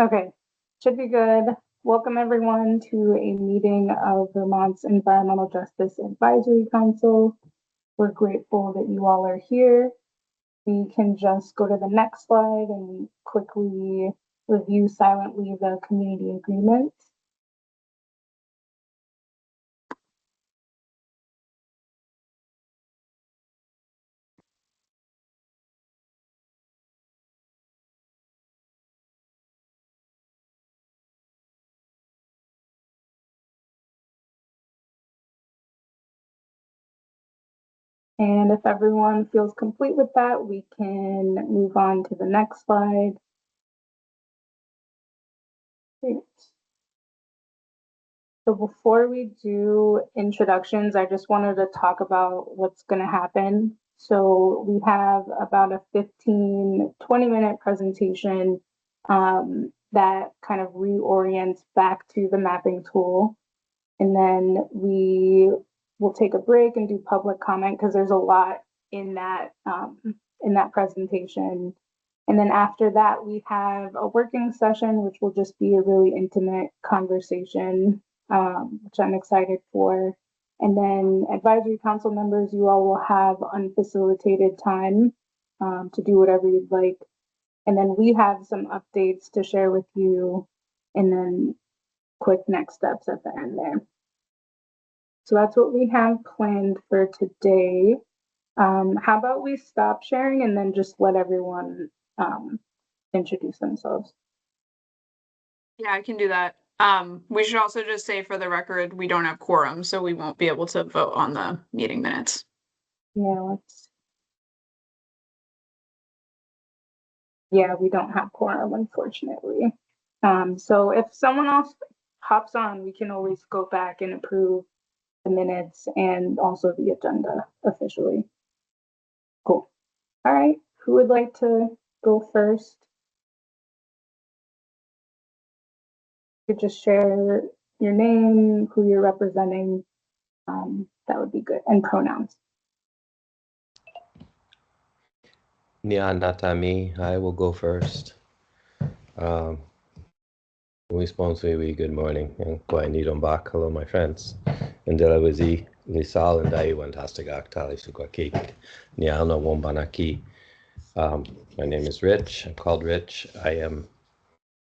Okay, should be good. Welcome everyone to a meeting of Vermont's Environmental Justice Advisory Council. We're grateful that you all are here. We can just go to the next slide and quickly review silently the community agreement. And if everyone feels complete with that, we can move on to the next slide. Great. So before we do introductions, I just wanted to talk about what's going to happen. So we have about a 15-20 minute presentation that kind of reorients back to the mapping tool. And then we will take a break and do public comment because there's a lot in that presentation. And then after that, we have a working session, which will just be a really intimate conversation, which I'm excited for. And then advisory council members, you all will have unfacilitated time to do whatever you'd like. And then we have some updates to share with you, and then quick next steps at the end there. So that's what we have planned for today. How about we stop sharing and then just let everyone introduce themselves? Yeah, I can do that. We should also just say for the record, we don't have quorum, so we won't be able to vote on the meeting minutes. Yeah, we don't have quorum, unfortunately. So if someone else hops on, we can always go back and approve the minutes and also the agenda officially. Cool. All right, who would like to go first? You could just share your name, who you're representing. That would be good, and pronouns. Natami, I will go first. Good morning. Hello, my friends. Indela Wizi, Lisal, and Dai Wantastic Aktali Sukwakik, Nialno Wombanaki. My name is Rich. I'm called Rich. I am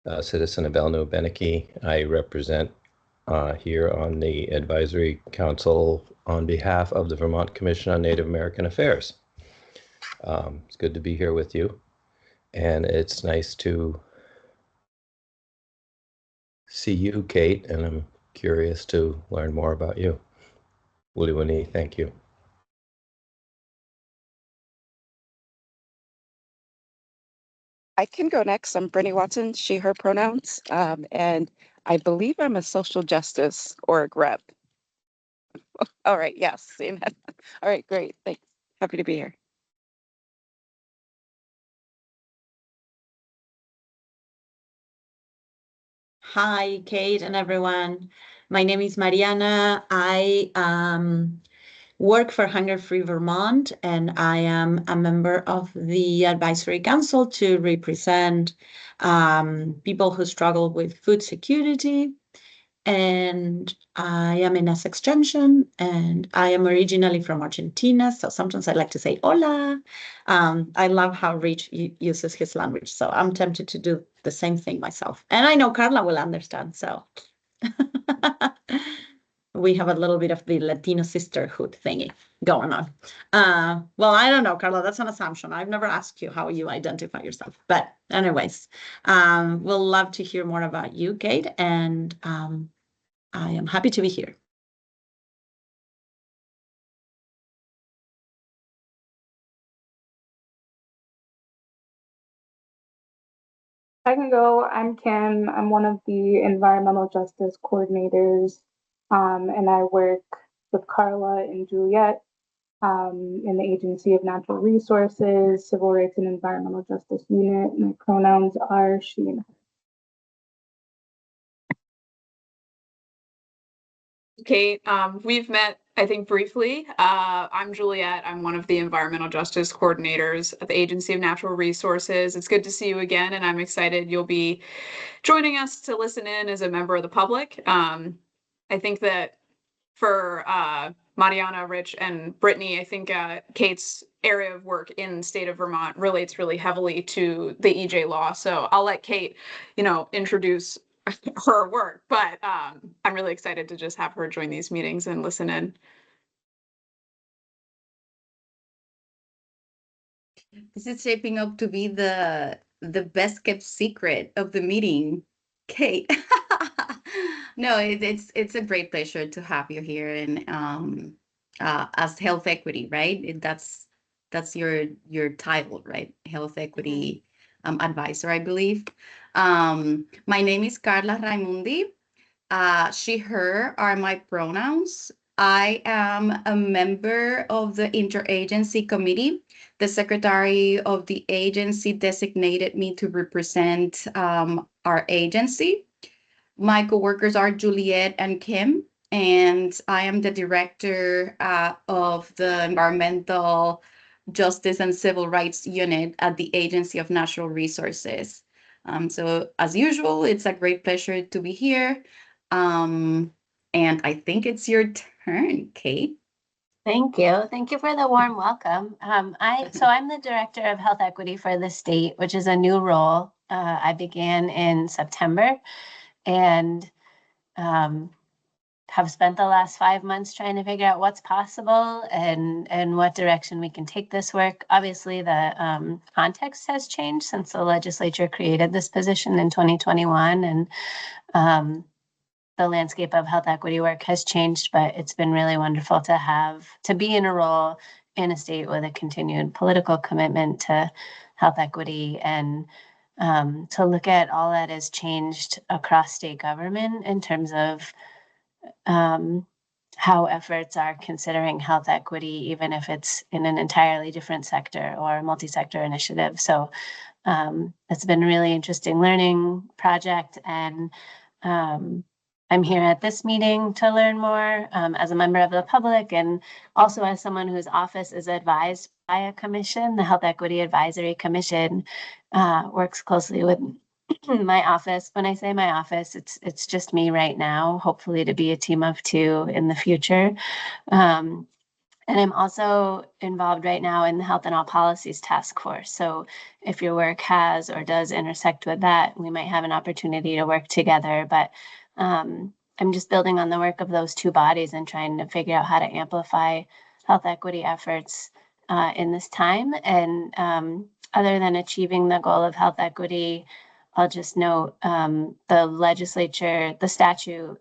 a citizen of Elno Benaki. I represent here on the Advisory Council on behalf of the Vermont Commission on Native American Affairs. It's good to be here with you, and it's nice to see you, Kate, and I'm curious to learn more about you. Wuliwani, thank you. I can go next. I'm Brittany Watson, she, her pronouns, and I believe I'm a social justice org rep. All right, yes. All right, great. Thanks. Happy to be here. Hi, Kate and everyone. My name is Mariana. I work for Hunger Free Vermont, and I am a member of the Advisory Council to represent people who struggle with food security. And I am in Essex Junction, and I am originally from Argentina, so sometimes I like to say hola. I love how Rich uses his language, so I'm tempted to do the same thing myself. And I know Carla will understand, so we have a little bit of the Latino sisterhood thingy going on. Well, I don't know, Carla, that's an assumption. I've never asked you how you identify yourself. But anyways, we'll love to hear more about you, Kate, and I am happy to be here. I can go. I'm Kim. I'm one of the environmental justice coordinators, and I work with Carla and Juliet in the Agency of Natural Resources, Civil Rights and Environmental Justice Unit. My pronouns are she and her. Kate, we've met I think briefly, I'm Juliet. I'm one of the environmental justice coordinators at the Agency of Natural Resources. It's good to see you again, and I'm excited you'll be joining us to listen in as a member of the public. I think that for Mariana, Rich, and Brittany, I think Kate's area of work in the state of Vermont relates really heavily to the EJ law. So I'll let Kate, introduce her work, but I'm really excited to just have her join these meetings and listen in. This is shaping up to be the best kept secret of the meeting, Kate. No, it's a great pleasure to have you here, and as health equity, right? That's your title, right? Health equity advisor, I believe. My name is Carla Raimundi. She, her are my pronouns. I am a member of the interagency committee. The secretary of the agency designated me to represent our agency. My coworkers are Juliet and Kim, and I am the director of the Environmental Justice and Civil Rights Unit at the Agency of Natural Resources. So as usual, it's a great pleasure to be here. And I think it's your turn, Kate. Thank you. Thank you for the warm welcome. I'm the director of health equity for the state, which is a new role. I began in September and have spent the last 5 months trying to figure out what's possible and what direction we can take this work. Obviously, the context has changed since the legislature created this position in 2021, and the landscape of health equity work has changed, but it's been really wonderful to be in a role in a state with a continued political commitment to health equity, and to look at all that has changed across state government in terms of how efforts are considering health equity, even if it's in an entirely different sector or multi-sector initiative. So it's been a really interesting learning project, and I'm here at this meeting to learn more as a member of the public, and also as someone whose office is advised by a commission. The Health Equity Advisory Commission works closely with my office. When I say my office, it's just me right now, hopefully to be a team of 2 in the future. And I'm also involved right now in the Health and All Policies Task Force. So if your work has or does intersect with that, we might have an opportunity to work together. But I'm just building on the work of those 2 bodies and trying to figure out how to amplify health equity efforts in this time. And other than achieving the goal of health equity, I'll just note the legislature, the statute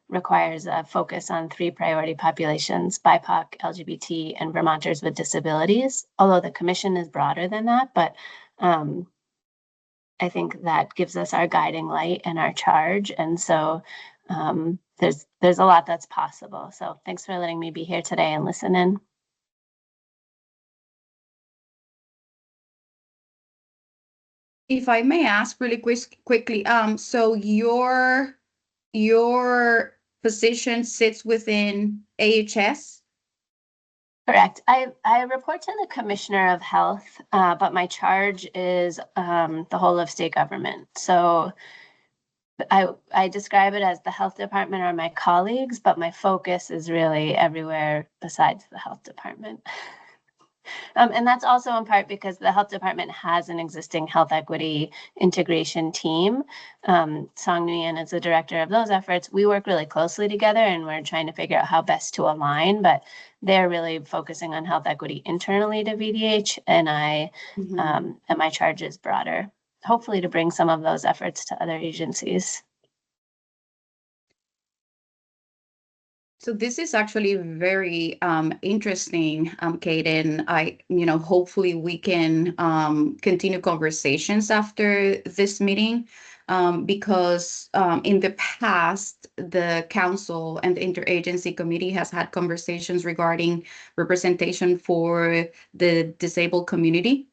requires a focus on 3 priority populations: BIPOC, LGBT, and Vermonters with disabilities, although the commission is broader than that. But I think that gives us our guiding light and our charge. And so there's a lot that's possible. So thanks for letting me be here today and listen in. If I may ask really quickly, so your position sits within AHS? Correct. I report to the Commissioner of Health, but my charge is the whole of state government. So I describe it as the health department are my colleagues, but my focus is really everywhere besides the health department. And that's also in part because the health department has an existing health equity integration team. Song Nguyen is the director of those efforts. We work really closely together, and we're trying to figure out how best to align, but they're really focusing on health equity internally to VDH, and and my charge is broader, hopefully to bring some of those efforts to other agencies. So this is actually very interesting, Kate, and hopefully we can continue conversations after this meeting, because in the past, the council and the interagency committee has had conversations regarding representation for the disabled community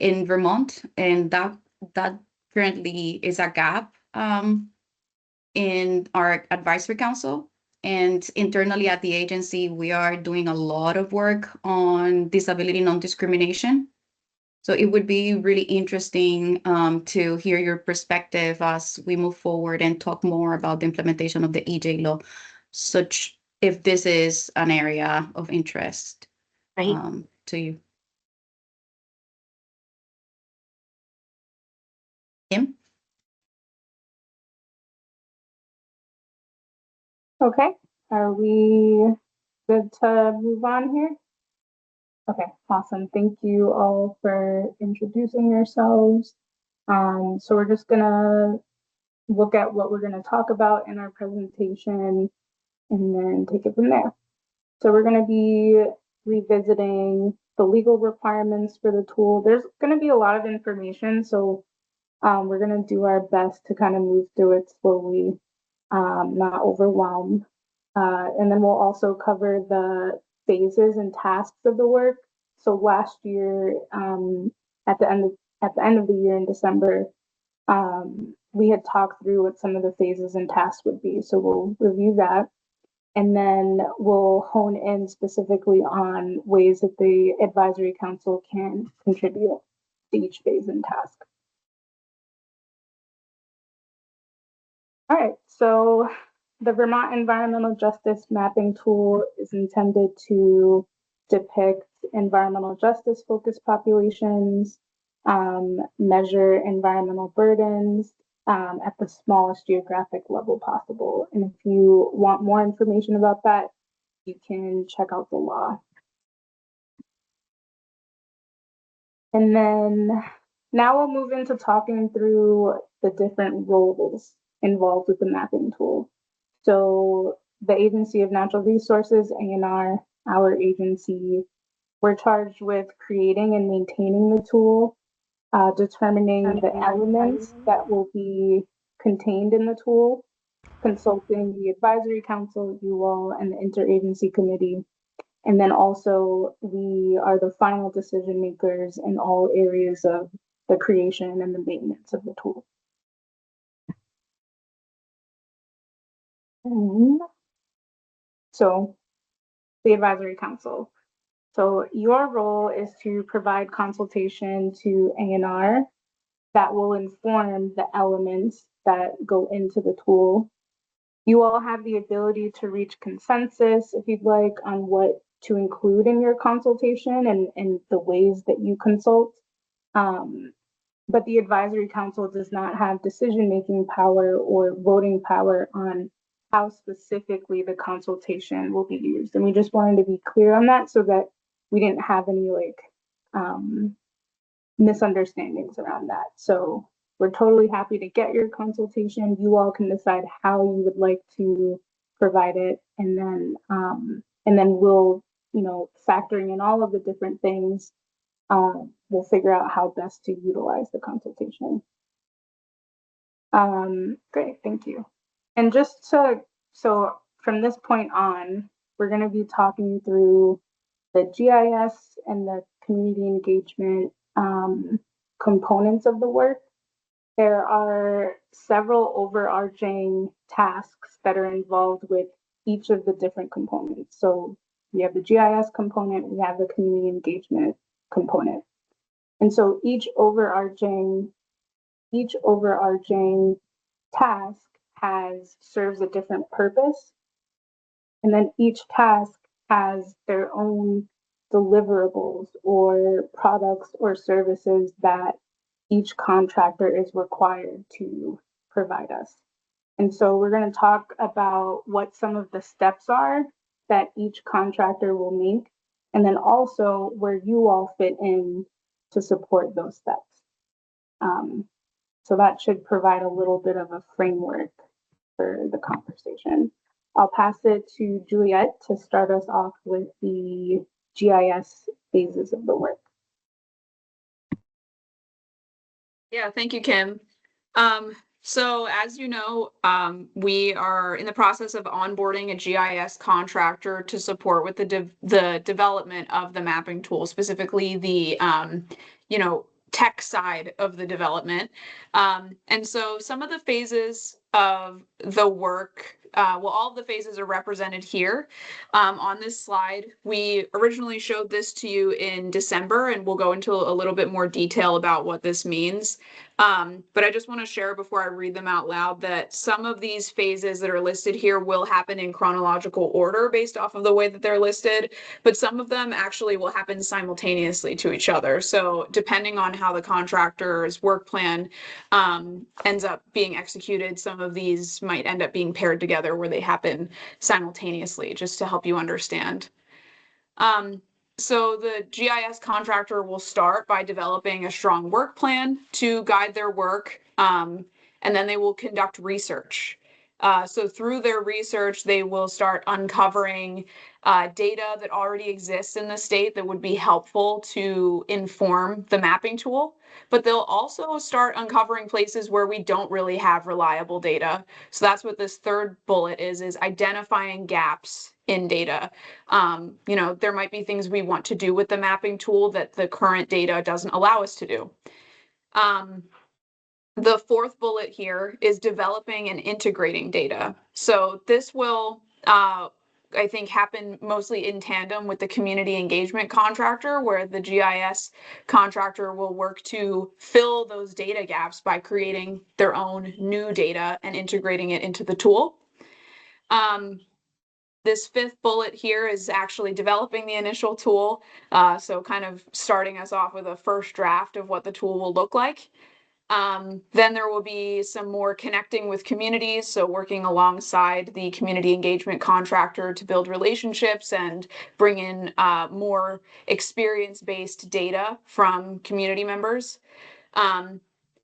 in Vermont, and that currently is a gap in our advisory council. And internally at the agency, we are doing a lot of work on disability non-discrimination. So it would be really interesting to hear your perspective as we move forward and talk more about the implementation of the EJ law, such if this is an area of interest Right. to you. Kim? Okay, are we good to move on here? Okay, awesome. Thank you all for introducing yourselves. So we're just gonna look at what we're gonna talk about in our presentation and then take it from there. So we're gonna be revisiting the legal requirements for the tool. There's gonna be a lot of information, so we're gonna do our best to kind of move through it slowly, not overwhelm. And then we'll also cover the phases and tasks of the work. So last year, at the end of the year in December, we had talked through what some of the phases and tasks would be. So we'll review that, and then we'll hone in specifically on ways that the advisory council can contribute to each phase and task. All right, so the Vermont Environmental Justice Mapping Tool is intended to depict environmental justice focused populations, measure environmental burdens at the smallest geographic level possible. And if you want more information about that, you can check out the law. And then now we'll move into talking through the different roles involved with the mapping tool. So the Agency of Natural Resources, ANR, our agency, we're charged with creating and maintaining the tool, determining the elements that will be contained in the tool, consulting the advisory council, you all, and the interagency committee. And then also we are the final decision makers in all areas of the creation and the maintenance of the tool. So the advisory council. So your role is to provide consultation to ANR that will inform the elements that go into the tool. You all have the ability to reach consensus, if you'd like, on what to include in your consultation and the ways that you consult. But the advisory council does not have decision-making power or voting power on how specifically the consultation will be used. And we just wanted to be clear on that so that we didn't have any misunderstandings around that. So we're totally happy to get your consultation. You all can decide how you would like to provide it, and then we'll, factoring in all of the different things, we'll figure out how best to utilize the consultation. Great, thank you. And so from this point on, we're going to be talking through the GIS and the community engagement components of the work. There are several overarching tasks that are involved with each of the different components. So we have the GIS component, we have the community engagement component. And so each overarching task serves a different purpose. And then each task has their own deliverables or products or services that each contractor is required to provide us. And so we're going to talk about what some of the steps are that each contractor will make, and then also where you all fit in to support those steps. So that should provide a little bit of a framework for the conversation. I'll pass it to Juliet to start us off with the GIS phases of the work. Yeah, thank you, Kim. So as you know, we are in the process of onboarding a GIS contractor to support with the development of the mapping tool, specifically the tech side of the development. And so some of the phases of the work all of the phases are represented here on this slide. We originally showed this to you in December, and we'll go into a little bit more detail about what this means. But I just want to share before I read them out loud that some of these phases that are listed here will happen in chronological order based off of the way that they're listed, but some of them actually will happen simultaneously to each other. So depending on how the contractor's work plan ends up being executed, some of these might end up being paired together where they happen simultaneously, just to help you understand. So the GIS contractor will start by developing a strong work plan to guide their work, and then they will conduct research. So through their research, they will start uncovering data that already exists in the state that would be helpful to inform the mapping tool. But they'll also start uncovering places where we don't really have reliable data. So that's what this third bullet is identifying gaps in data. There might be things we want to do with the mapping tool that the current data doesn't allow us to do. The fourth bullet here is developing and integrating data. So this will, I think, happen mostly in tandem with the community engagement contractor, where the GIS contractor will work to fill those data gaps by creating their own new data and integrating it into the tool. This fifth bullet here is actually developing the initial tool. So kind of starting us off with a first draft of what the tool will look like. Then there will be some more connecting with communities, so working alongside the community engagement contractor to build relationships and bring in more experience-based data from community members.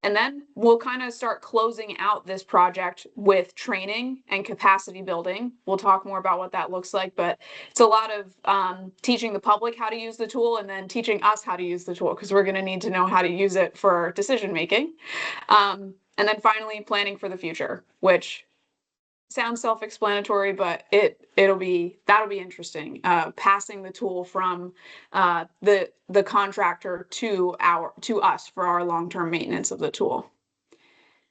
And then we'll kind of start closing out this project with training and capacity building. We'll talk more about what that looks like, but it's a lot of teaching the public how to use the tool and then teaching us how to use the tool, because we're going to need to know how to use it for decision making. And then finally, planning for the future, which sounds self-explanatory, but that'll be interesting. Passing the tool from the contractor to us for our long-term maintenance of the tool.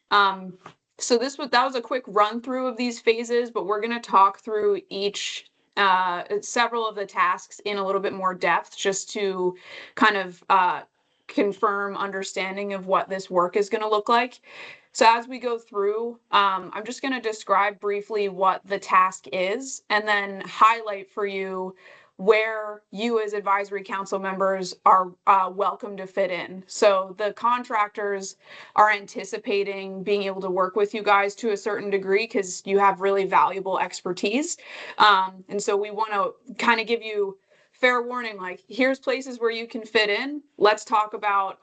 So that was a quick run through of these phases, but we're going to talk through several of the tasks in a little bit more depth, just to kind of confirm understanding of what this work is going to look like. So as we go through, I'm just going to describe briefly what the task is and then highlight for you where you as advisory council members are welcome to fit in. So the contractors are anticipating being able to work with you guys to a certain degree because you have really valuable expertise. And so we want to kind of give you fair warning, like, here's places where you can fit in. Let's talk about,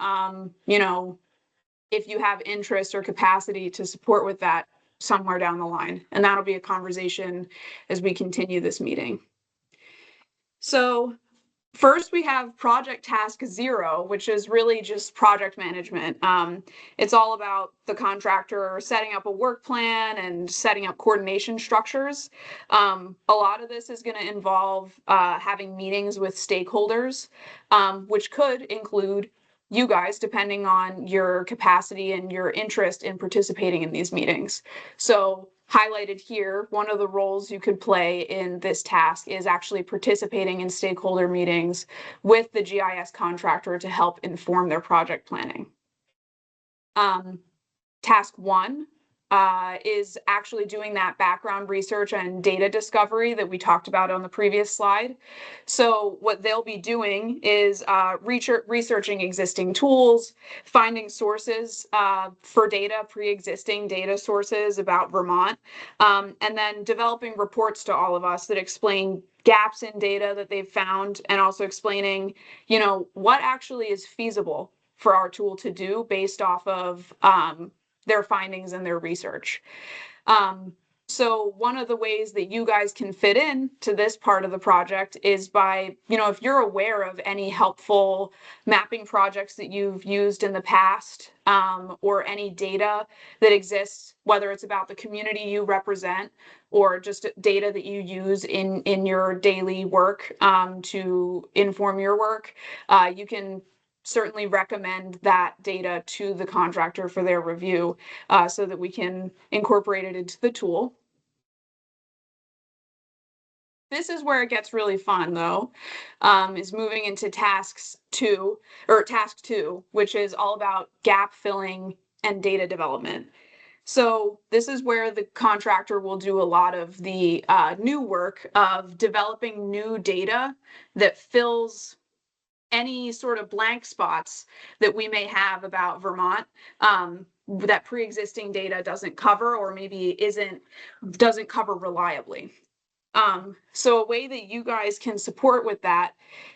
if you have interest or capacity to support with that somewhere down the line. And that'll be a conversation as we continue this meeting. So first we have project task 0, which is really just project management. It's all about the contractor setting up a work plan and setting up coordination structures. A lot of this is going to involve having meetings with stakeholders, which could include you guys, depending on your capacity and your interest in participating in these meetings. So highlighted here, one of the roles you could play in this task is actually participating in stakeholder meetings with the GIS contractor to help inform their project planning. Task 1 is actually doing that background research and data discovery that we talked about on the previous slide. So what they'll be doing is researching existing tools, finding sources for data, pre-existing data sources about Vermont, and then developing reports to all of us that explain gaps in data that they've found, and also explaining, what actually is feasible for our tool to do based off of their findings and their research. So one of the ways that you guys can fit in to this part of the project is by, if you're aware of any helpful mapping projects that you've used in the past, or any data that exists, whether it's about the community you represent or just data that you use in your daily work to inform your work, you can certainly recommend that data to the contractor for their review so that we can incorporate it into the tool. This is where it gets really fun, though, is moving into task two, which is all about gap filling and data development. So this is where the contractor will do a lot of the new work of developing new data that fills any sort of blank spots that we may have about Vermont that pre-existing data doesn't cover, or maybe doesn't cover reliably. So a way that you guys can support with that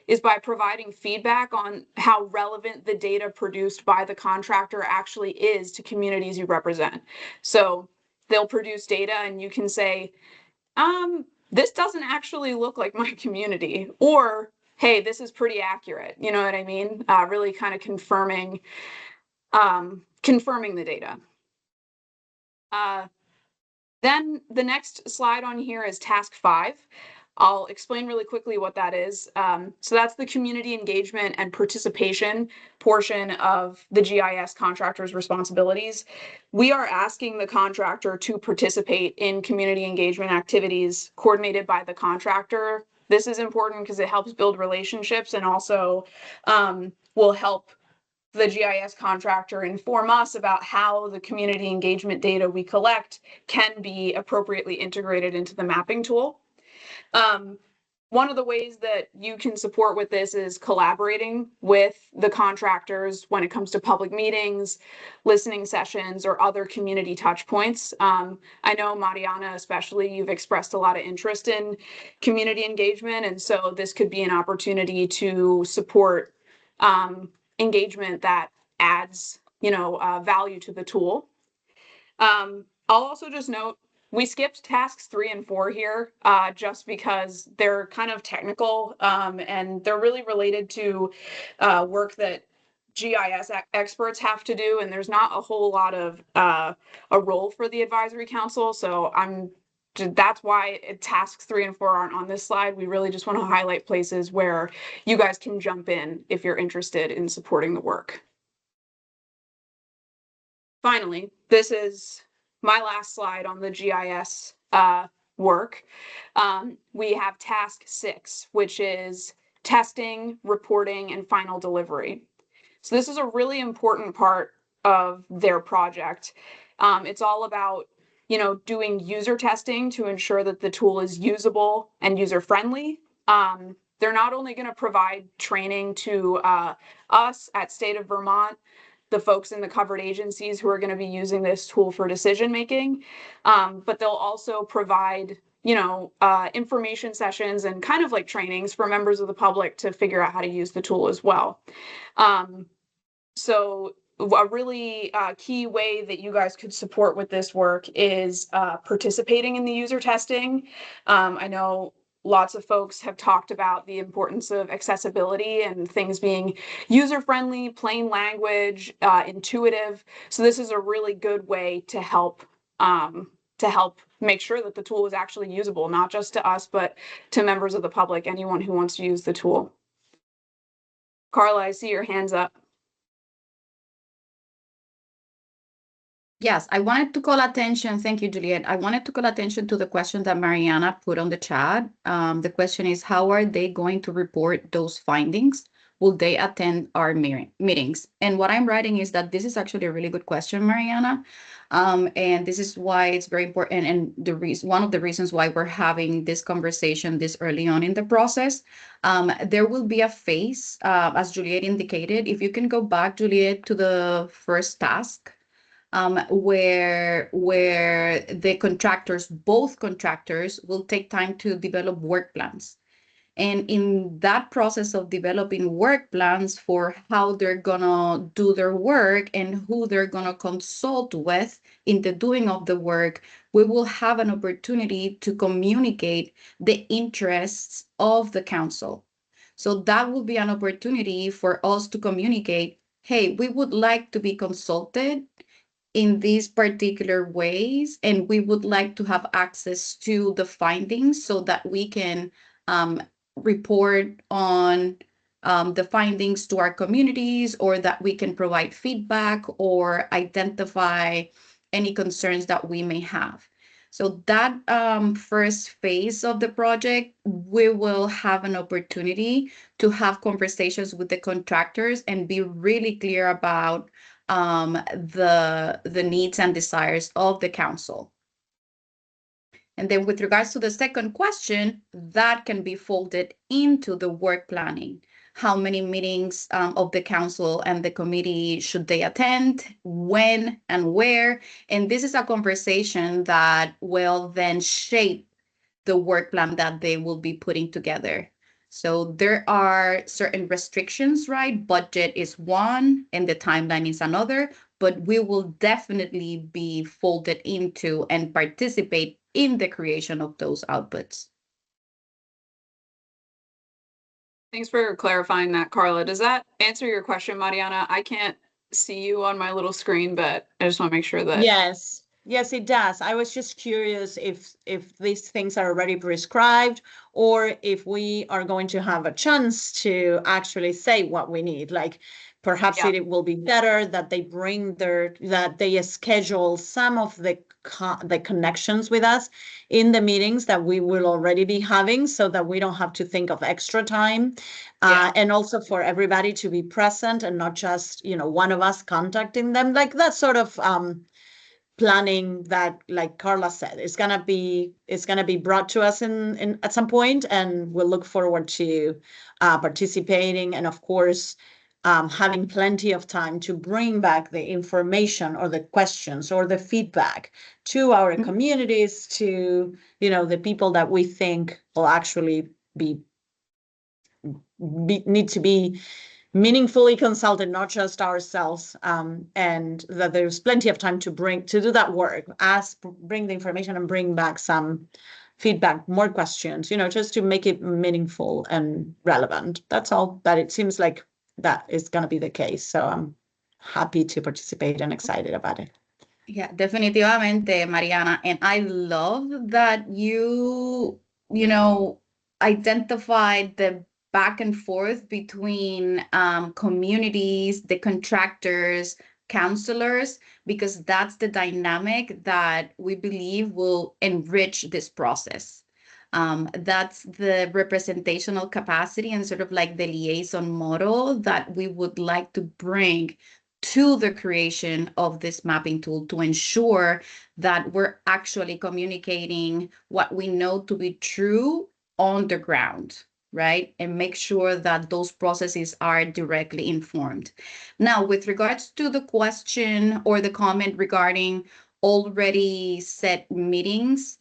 is by providing feedback on how relevant the data produced by the contractor actually is to communities you represent. So they'll produce data and you can say, this doesn't actually look like my community, or, hey, this is pretty accurate. You know what I mean? Really kind of confirming the data. Then the next slide on here is task 5. I'll explain really quickly what that is. So that's the community engagement and participation portion of the GIS contractor's responsibilities. We are asking the contractor to participate in community engagement activities coordinated by the contractor. This is important because it helps build relationships and also will help the GIS contractor inform us about how the community engagement data we collect can be appropriately integrated into the mapping tool. One of the ways that you can support with this is collaborating with the contractors when it comes to public meetings, listening sessions, or other community touch points. I know, Mariana, especially, you've expressed a lot of interest in community engagement, and so this could be an opportunity to support engagement that adds, value to the tool. I'll also just note, we skipped tasks 3 and 4 here just because they're kind of technical and they're really related to work that GIS experts have to do, and there's not a whole lot of a role for the advisory council. So that's why tasks 3 and 4 aren't on this slide. We really just want to highlight places where you guys can jump in if you're interested in supporting the work. Finally, this is my last slide on the GIS work. We have task 6, which is testing, reporting, and final delivery. So this is a really important part of their project. It's all about doing user testing to ensure that the tool is usable and user-friendly. They're not only going to provide training to us at State of Vermont, the folks in the covered agencies who are going to be using this tool for decision-making, but they'll also provide information sessions and kind of like trainings for members of the public to figure out how to use the tool as well. So a really key way that you guys could support with this work is participating in the user testing. I know lots of folks have talked about the importance of accessibility and things being user-friendly, plain language, intuitive. So this is a really good way to help make sure that the tool is actually usable, not just to us, but to members of the public, anyone who wants to use the tool. Carla, I see your hands up. Yes, I wanted to call attention. Thank you, Juliet. I wanted to call attention to the question that Mariana put on the chat. The question is, how are they going to report those findings? Will they attend our meetings? And what I'm writing is that this is actually a really good question, Mariana. And this is why it's very important. And one of the reasons why we're having this conversation this early on in the process. There will be a phase, as Juliet indicated. If you can go back, Juliet, to the first task. Where the contractors, both contractors, will take time to develop work plans. And in that process of developing work plans for how they're gonna do their work and who they're gonna consult with in the doing of the work, we will have an opportunity to communicate the interests of the council. So that will be an opportunity for us to communicate, hey, we would like to be consulted in these particular ways, and we would like to have access to the findings so that we can report on the findings to our communities, or that we can provide feedback or identify any concerns that we may have. So that first phase of the project, we will have an opportunity to have conversations with the contractors and be really clear about the needs and desires of the council. And then with regards to the second question, that can be folded into the work planning. How many meetings of the council and the committee should they attend, when and where? And this is a conversation that will then shape the work plan that they will be putting together. So there are certain restrictions, right? Budget is one and the timeline is another, but we will definitely be folded into and participate in the creation of those outputs. Thanks for clarifying that, Carla. Does that answer your question, Mariana? I can't see you on my little screen, but I just want to make sure that. Yes, yes, it does. I was just curious if these things are already prescribed or if we are going to have a chance to actually say what we need. Like perhaps Yeah. it will be better that they schedule some of the connections with us in the meetings that we will already be having so that we don't have to think of extra time. Yeah. And also for everybody to be present and not just, one of us contacting them, like that sort of planning that, like Carla said, it's gonna be brought to us in at some point, and we'll look forward to participating, and of course having plenty of time to bring back the information or the questions or the feedback to our communities, to the people that we think will actually need to be meaningfully consulted, not just ourselves, and that there's plenty of time to do that work, bring the information and bring back some feedback, more questions, just to make it meaningful and relevant. That's all. But it seems like that is going to be the case. So I'm happy to participate and excited about it. Yeah, definitivamente, Mariana. And I love that you identified the back and forth between communities, the contractors, counselors, because that's the dynamic that we believe will enrich this process. That's the representational capacity and sort of like the liaison model that we would like to bring to the creation of this mapping tool to ensure that we're actually communicating what we know to be true on the ground, right? And make sure that those processes are directly informed. Now, with regards to the question or the comment regarding already set meetings,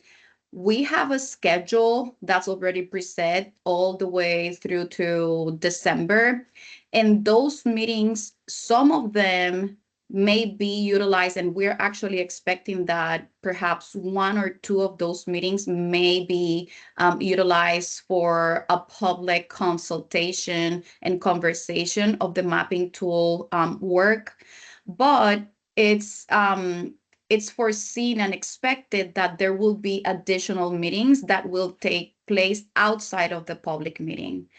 we have a schedule that's already preset all the way through to December. And those meetings, some of them may be utilized, and we're actually expecting that perhaps one or two of those meetings may be utilized for a public consultation and conversation of the mapping tool work. But it's foreseen and expected that there will be additional meetings that will take place outside of the public meeting.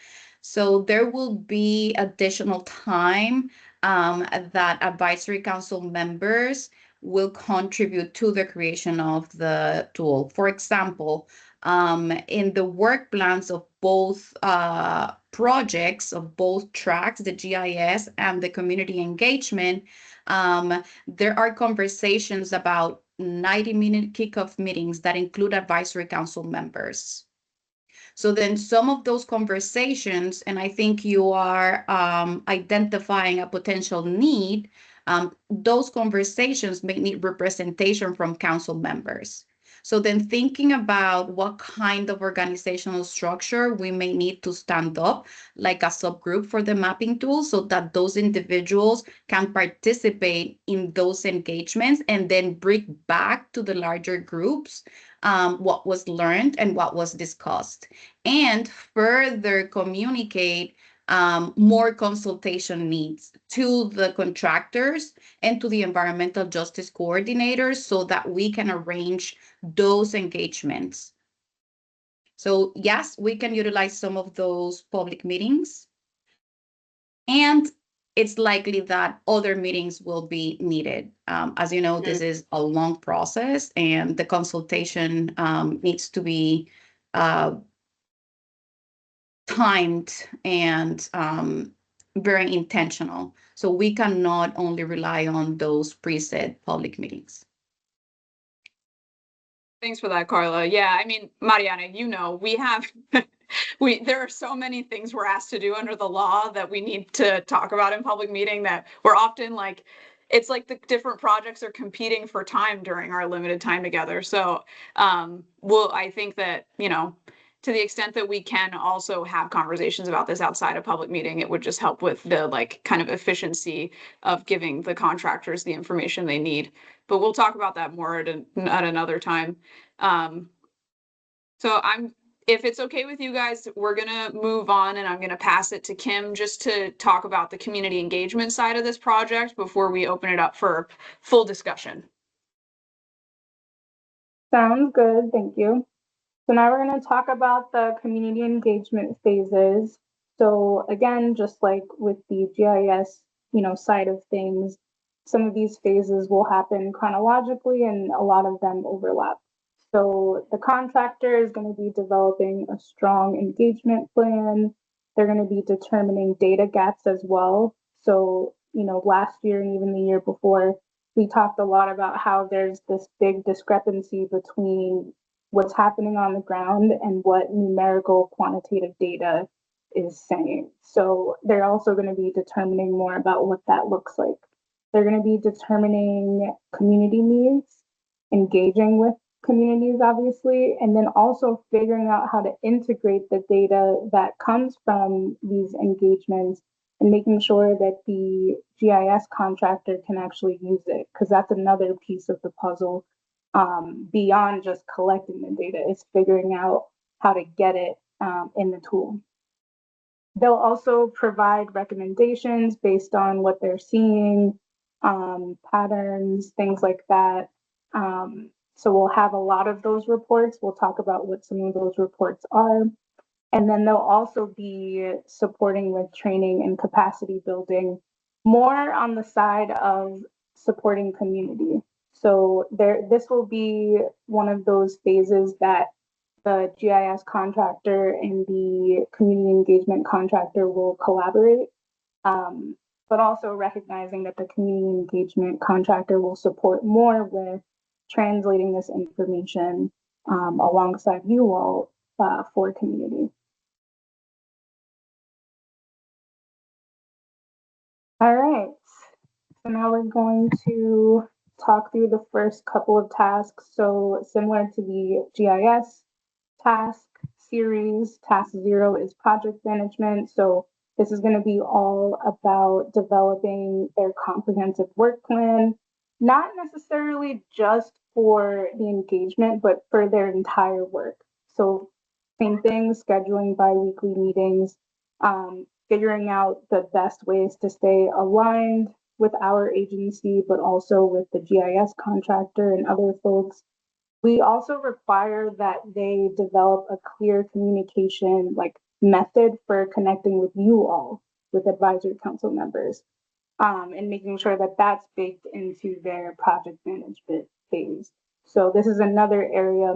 So there will be additional time that advisory council members will contribute to the creation of the tool. For example, in the work plans of both projects, of both tracks, the GIS and the community engagement, there are conversations about 90-minute kickoff meetings that include advisory council members. So then some of those conversations, and I think you are identifying a potential need, those conversations may need representation from council members. So then thinking about what kind of organizational structure we may need to stand up, like a subgroup for the mapping tool, so that those individuals can participate in those engagements and then bring back to the larger groups what was learned and what was discussed, and further communicate more consultation needs to the contractors and to the environmental justice coordinators so that we can arrange those engagements. So yes, we can utilize some of those public meetings. And it's likely that other meetings will be needed. As you know, this is a long process, and the consultation needs to be timed and very intentional. So we cannot only rely on those preset public meetings. Thanks for that, Carla. Yeah, I mean, Mariana, you know, we have there are so many things we're asked to do under the law that we need to talk about in public meeting that we're often like, it's like the different projects are competing for time during our limited time together. So I think that, you know, to the extent that we can also have conversations about this outside of public meeting, it would just help with the like kind of efficiency of giving the contractors the information they need. But we'll talk about that more at another time. So if it's okay with you guys, we're gonna move on, and I'm gonna pass it to Kim just to talk about the community engagement side of this project before we open it up for full discussion. Sounds good, thank you. So now we're going to talk about the community engagement phases. So again, just like with the GIS, side of things, some of these phases will happen chronologically and a lot of them overlap. So the contractor is going to be developing a strong engagement plan. They're going to be determining data gaps as well. So, last year and even the year before, we talked a lot about how there's this big discrepancy between what's happening on the ground and what numerical quantitative data is saying. So they're also going to be determining more about what that looks like. They're going to be determining community needs, engaging with communities, obviously, and then also figuring out how to integrate the data that comes from these engagements and making sure that the GIS contractor can actually use it, because that's another piece of the puzzle. Beyond just collecting the data, is figuring out how to get it in the tool. They'll also provide recommendations based on what they're seeing, patterns, things like that. So we'll have a lot of those reports. We'll talk about what some of those reports are. And then they'll also be supporting with training and capacity building, more on the side of supporting community. So this will be one of those phases that the GIS contractor and the community engagement contractor will collaborate, but also recognizing that the community engagement contractor will support more with translating this information alongside you all for community. All right, so now we're going to talk through the first couple of tasks. So similar to the GIS task series, task 0 is project management. So this is going to be all about developing their comprehensive work plan, not necessarily just for the engagement, but for their entire work. So same thing, scheduling bi-weekly meetings, figuring out the best ways to stay aligned with our agency, but also with the GIS contractor and other folks. We also require that they develop a clear communication method for connecting with you all, with advisory council members, and making sure that that's baked into their project management phase. So this is another area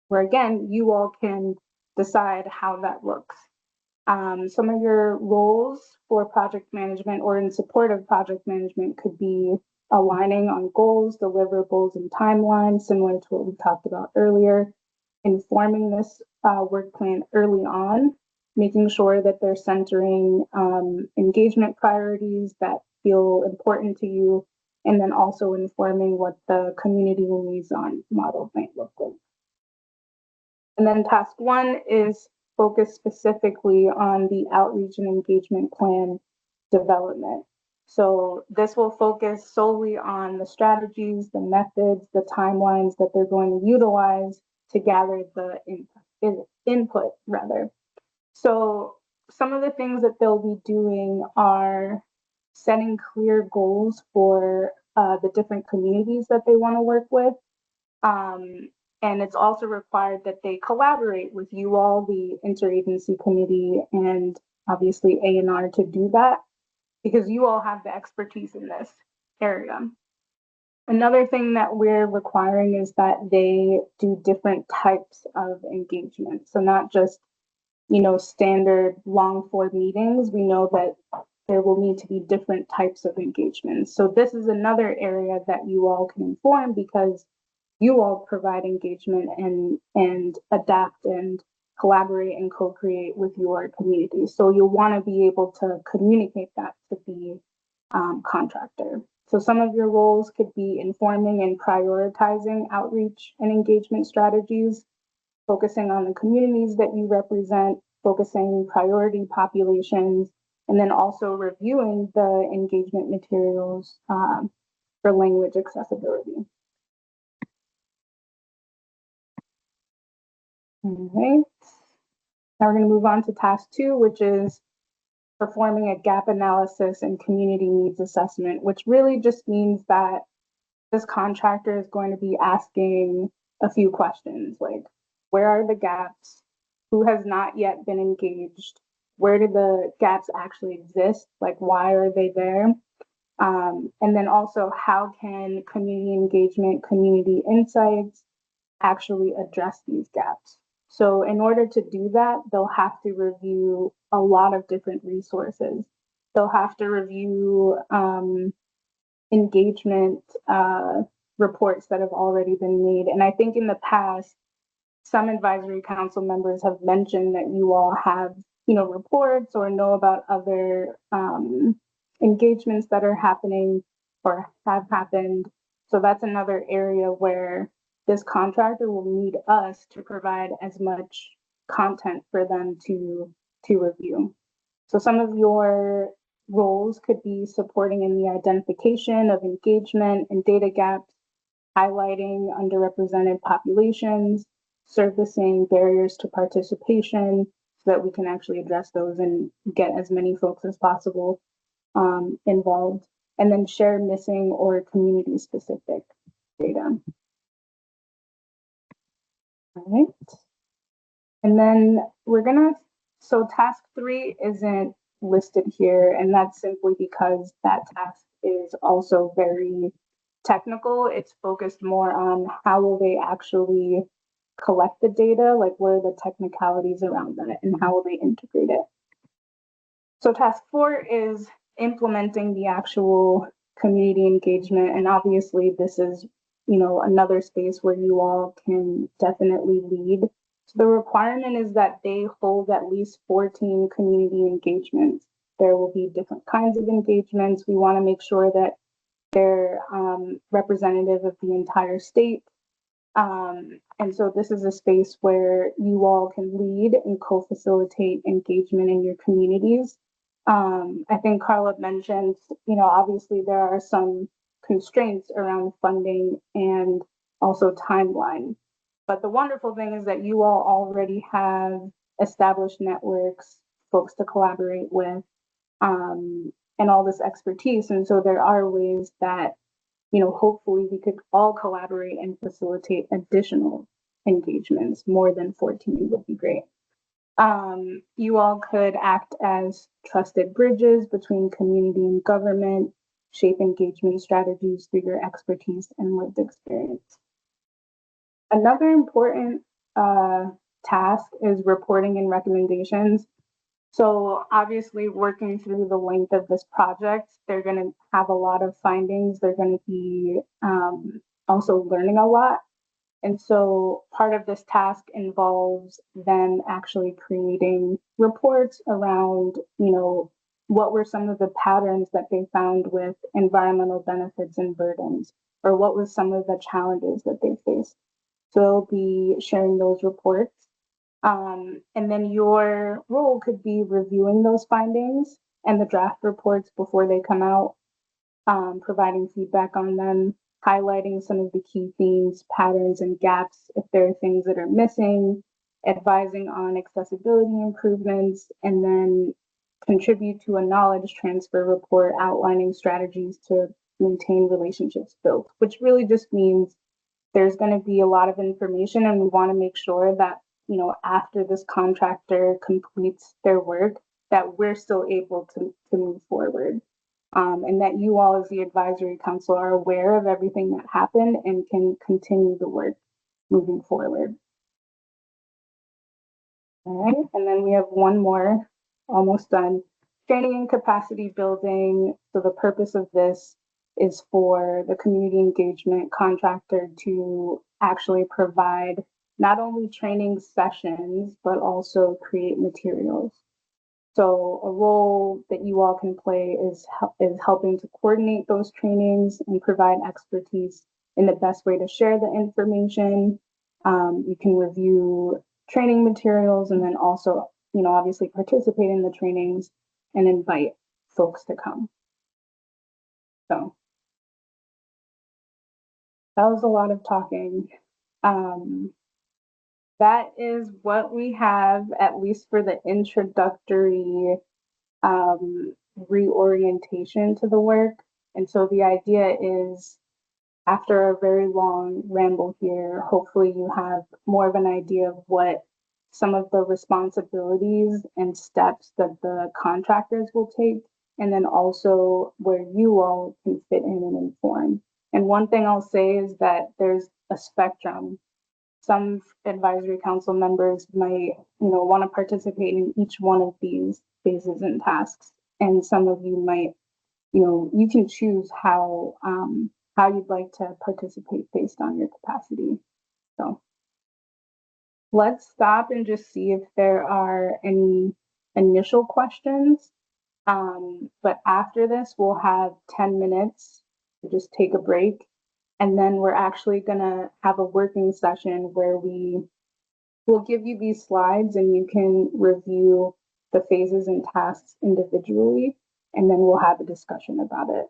where, again, you all can decide how that looks. Some of your roles for project management or in support of project management could be aligning on goals, deliverables, and timelines, similar to what we talked about earlier, informing this work plan early on, making sure that they're centering engagement priorities that feel important to you, and then also informing what the community liaison model might look like. And then task 1 is focus specifically on the outreach and engagement plan development. So this will focus solely on the strategies, the methods, the timelines that they're going to utilize to gather the input rather. So some of the things that they'll be doing are setting clear goals for the different communities that they want to work with. And it's also required that they collaborate with you all, the interagency committee, and obviously A&R to do that. because you all have the expertise in this area. Another thing that we're requiring is that they do different types of engagement. So not just, standard long form meetings. We know that there will need to be different types of engagements. So this is another area that you all can inform, because you all provide engagement and adapt and collaborate and co-create with your community. So you'll want to be able to communicate that to the contractor. So some of your roles could be informing and prioritizing outreach and engagement strategies, focusing on the communities that you represent, focusing priority populations, and then also reviewing the engagement materials for language accessibility. All right. Now we're going to move on to task 2, which is performing a gap analysis and community needs assessment, which really just means that this contractor is going to be asking a few questions like, where are the gaps? Who has not yet been engaged? Where do the gaps actually exist? Like, why are they there? And then also, how can community engagement, community insights actually address these gaps? So in order to do that, they'll have to review a lot of different resources. They'll have to review engagement reports that have already been made. And I think in the past, some advisory council members have mentioned that you all have, reports or know about other engagements that are happening or have happened. So that's another area where this contractor will need us to provide as much content for them to review. So some of your roles could be supporting in the identification of engagement and data gaps, highlighting underrepresented populations, servicing barriers to participation so that we can actually address those and get as many folks as possible involved, and then share missing or community specific data. All right. And then so task 3 isn't listed here, and that's simply because that task is also very technical. It's focused more on how will they actually collect the data, like what are the technicalities around that and how will they integrate it. So task 4 is implementing the actual community engagement. And obviously this is, another space where you all can definitely lead. So the requirement is that they hold at least 14 community engagements. There will be different kinds of engagements. We want to make sure that they're representative of the entire state. And so this is a space where you all can lead and co-facilitate engagement in your communities. I think Carla mentioned, obviously there are some constraints around funding and also timeline. But the wonderful thing is that you all already have established networks, folks to collaborate with, and all this expertise. And so there are ways that, hopefully we could all collaborate and facilitate additional engagements. More than 14 would be great. You all could act as trusted bridges between community and government, shape engagement strategies through your expertise and lived experience. Another important task is reporting and recommendations. So obviously working through the length of this project, they're going to have a lot of findings. They're going to be also learning a lot. And so part of this task involves them actually creating reports around, what were some of the patterns that they found with environmental benefits and burdens, or what was some of the challenges that they faced. So they'll be sharing those reports. And then your role could be reviewing those findings and the draft reports before they come out, providing feedback on them, highlighting some of the key themes, patterns, and gaps if there are things that are missing, advising on accessibility improvements, and then contribute to a knowledge transfer report outlining strategies to maintain relationships built, which really just means there's going to be a lot of information, and we want to make sure that, after this contractor completes their work, that we're still able to move forward. and that you all as the advisory council are aware of everything that happened and can continue the work moving forward. All right, and then we have one more, almost done. Training and capacity building. So the purpose of this is for the community engagement contractor to actually provide not only training sessions, but also create materials. So a role that you all can play is helping to coordinate those trainings and provide expertise in the best way to share the information. You can review training materials and then also, obviously participate in the trainings and invite folks to come. So that was a lot of talking. That is what we have, at least for the introductory reorientation to the work. And so the idea is, after a very long ramble here, hopefully you have more of an idea of what some of the responsibilities and steps that the contractors will take, and then also where you all can fit in and inform. And one thing I'll say is that there's a spectrum. Some advisory council members might, want to participate in each one of these phases and tasks. And some of you might, you can choose how you'd like to participate based on your capacity. So let's stop and just see if there are any initial questions. But after this, we'll have 10 minutes to just take a break. And then we're actually gonna have a working session where we will give you these slides and you can review the phases and tasks individually, and then we'll have a discussion about it.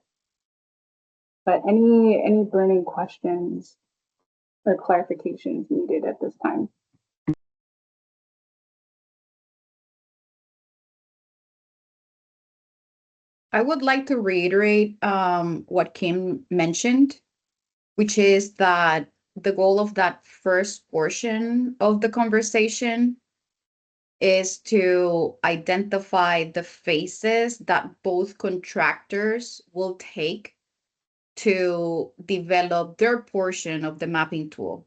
But any burning questions or clarifications needed at this time? I would like to reiterate what Kim mentioned, which is that the goal of that first portion of the conversation is to identify the phases that both contractors will take to develop their portion of the mapping tool.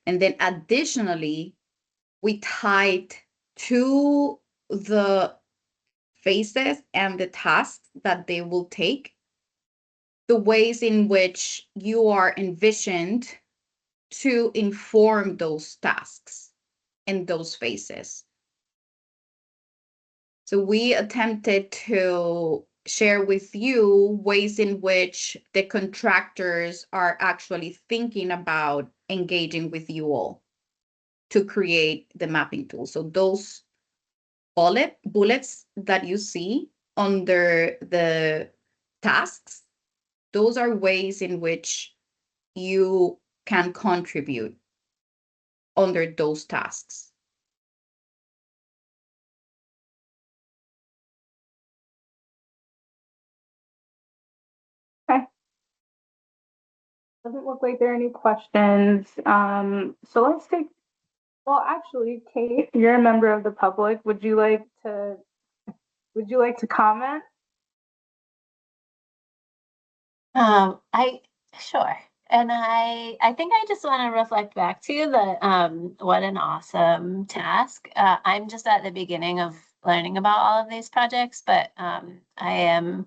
And then additionally, we tied to the phases and the tasks that they will take, the ways in which you are envisioned to inform those tasks and those phases. So we attempted to share with you ways in which the contractors are actually thinking about engaging with you all to create the mapping tool. So those bullets that you see under the tasks, those are ways in which you can contribute under those tasks. Okay. Doesn't look like there are any questions. So let's take, well, actually, Kate, you're a member of the public. Would you like to comment? Sure. And I think I just want to reflect back to the what an awesome task. I'm just at the beginning of learning about all of these projects, but I am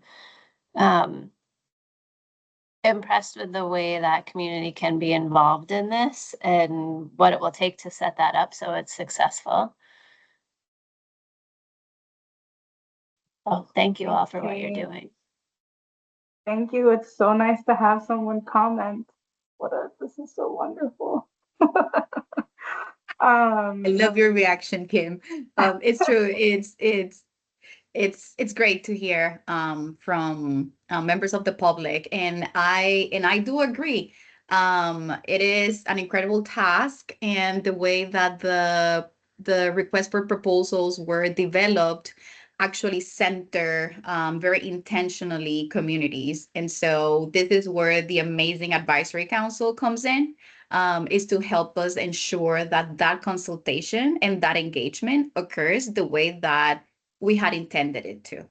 impressed with the way that community can be involved in this and what it will take to set that up so it's successful. Oh, thank you all for what you're doing. Thank you. It's so nice to have someone comment. This is so wonderful. I love your reaction, Kim. It's true. It's great to hear from members of the public, and I do agree. It is an incredible task, and the way that the request for proposals were developed actually center very intentionally communities. And so this is where the amazing advisory council comes in, is to help us ensure that that consultation and that engagement occurs the way that we had intended it to.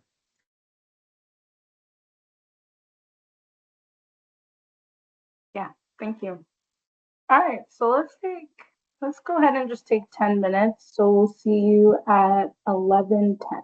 Thank you. All right, so let's go ahead and just take 10 minutes. So we'll see you at 11:10.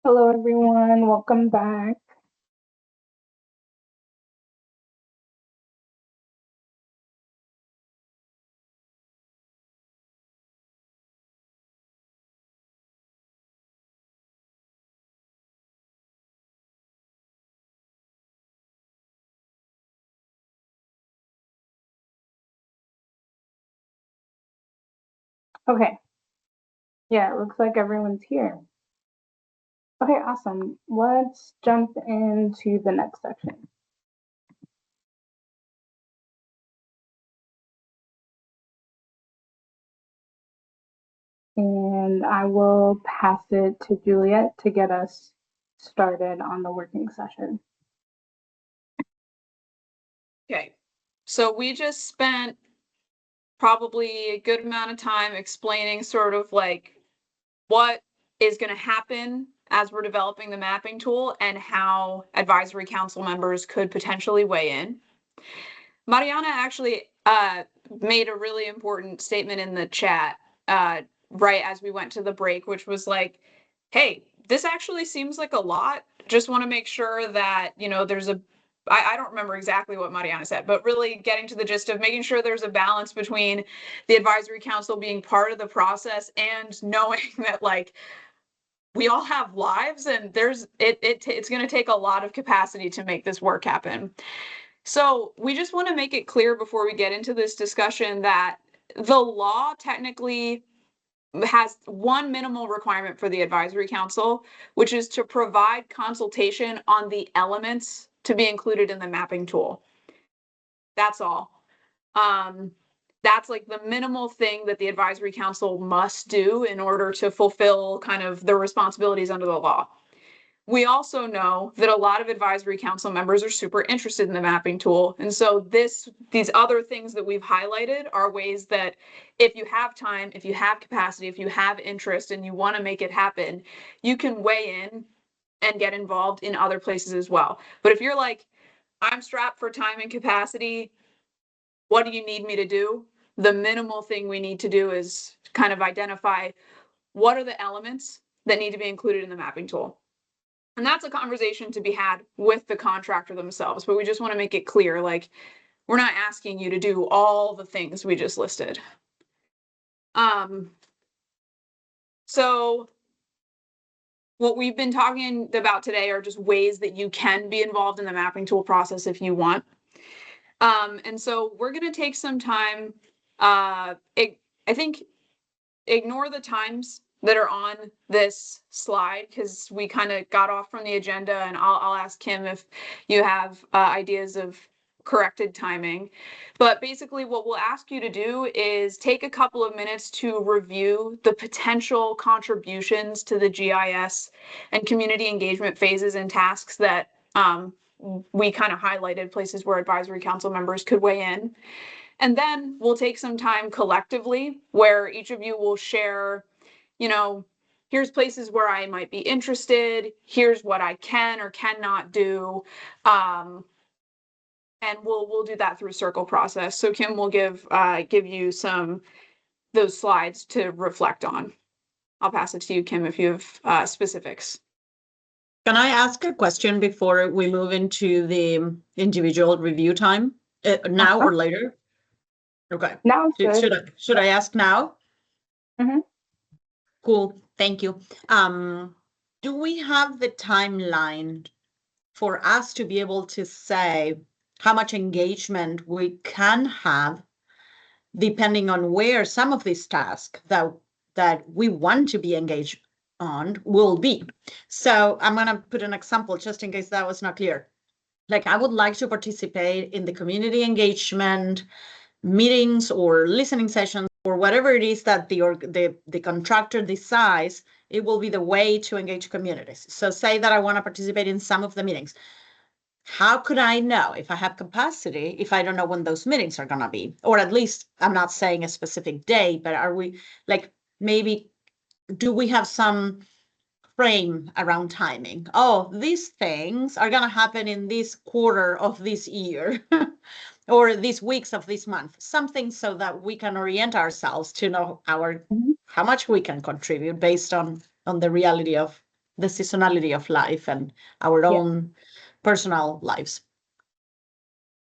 Hello, everyone. Welcome back. Okay. Yeah, it looks like everyone's here. Okay, awesome. Let's jump into the next section. And I will pass it to Juliet to get us started on the working session. Okay, so we just spent probably a good amount of time explaining sort of like what is going to happen as we're developing the mapping tool and how advisory council members could potentially weigh in. Mariana actually made a really important statement in the chat right as we went to the break, which was like, hey, this actually seems like a lot. Just want to make sure that, you know, there's a, I don't remember exactly what Mariana said, but really getting to the gist of making sure there's a balance between the advisory council being part of the process and knowing that like we all have lives and there's it's going to take a lot of capacity to make this work happen. So we just want to make it clear before we get into this discussion that the law technically has one minimal requirement for the advisory council, which is to provide consultation on the elements to be included in the mapping tool. That's all. That's like the minimal thing that the advisory council must do in order to fulfill kind of the responsibilities under the law. We also know that a lot of advisory council members are super interested in the mapping tool. And so these other things that we've highlighted are ways that if you have time, if you have capacity, if you have interest and you want to make it happen, you can weigh in and get involved in other places as well. But if you're like, I'm strapped for time and capacity, what do you need me to do? The minimal thing we need to do is kind of identify what are the elements that need to be included in the mapping tool. And that's a conversation to be had with the contractor themselves, but we just want to make it clear, like, we're not asking you to do all the things we just listed. So what we've been talking about today are just ways that you can be involved in the mapping tool process if you want. And so we're going to take some time. I think ignore the times that are on this slide because we kind of got off from the agenda, and I'll ask Kim if you have ideas of corrected timing. But basically what we'll ask you to do is take a couple of minutes to review the potential contributions to the GIS and community engagement phases and tasks that we kind of highlighted, places where advisory council members could weigh in. And then we'll take some time collectively where each of you will share, you know, here's places where I might be interested, here's what I can or cannot do. And we'll do that through circle process. So Kim will give you those slides to reflect on. I'll pass it to you, Kim, if you have specifics. Can I ask a question before we move into the individual review time? Now or later? Okay. Now Should I ask now? Mm-hmm. Cool. Thank you. Do we have the timeline for us to be able to say how much engagement we can have depending on where some of these tasks that we want to be engaged on will be? So I'm going to put an example just in case that was not clear. Like, I would like to participate in the community engagement meetings or listening sessions or whatever it is that the contractor decides it will be the way to engage communities. So say that I want to participate in some of the meetings. How could I know if I have capacity if I don't know when those meetings are going to be? Or at least I'm not saying a specific day, but are we like, maybe do we have some frame around timing? Oh, these things are going to happen in this quarter of this year or these weeks of this month, something so that we can orient ourselves to know how much we can contribute based on the reality of the seasonality of life and our Yeah. own personal lives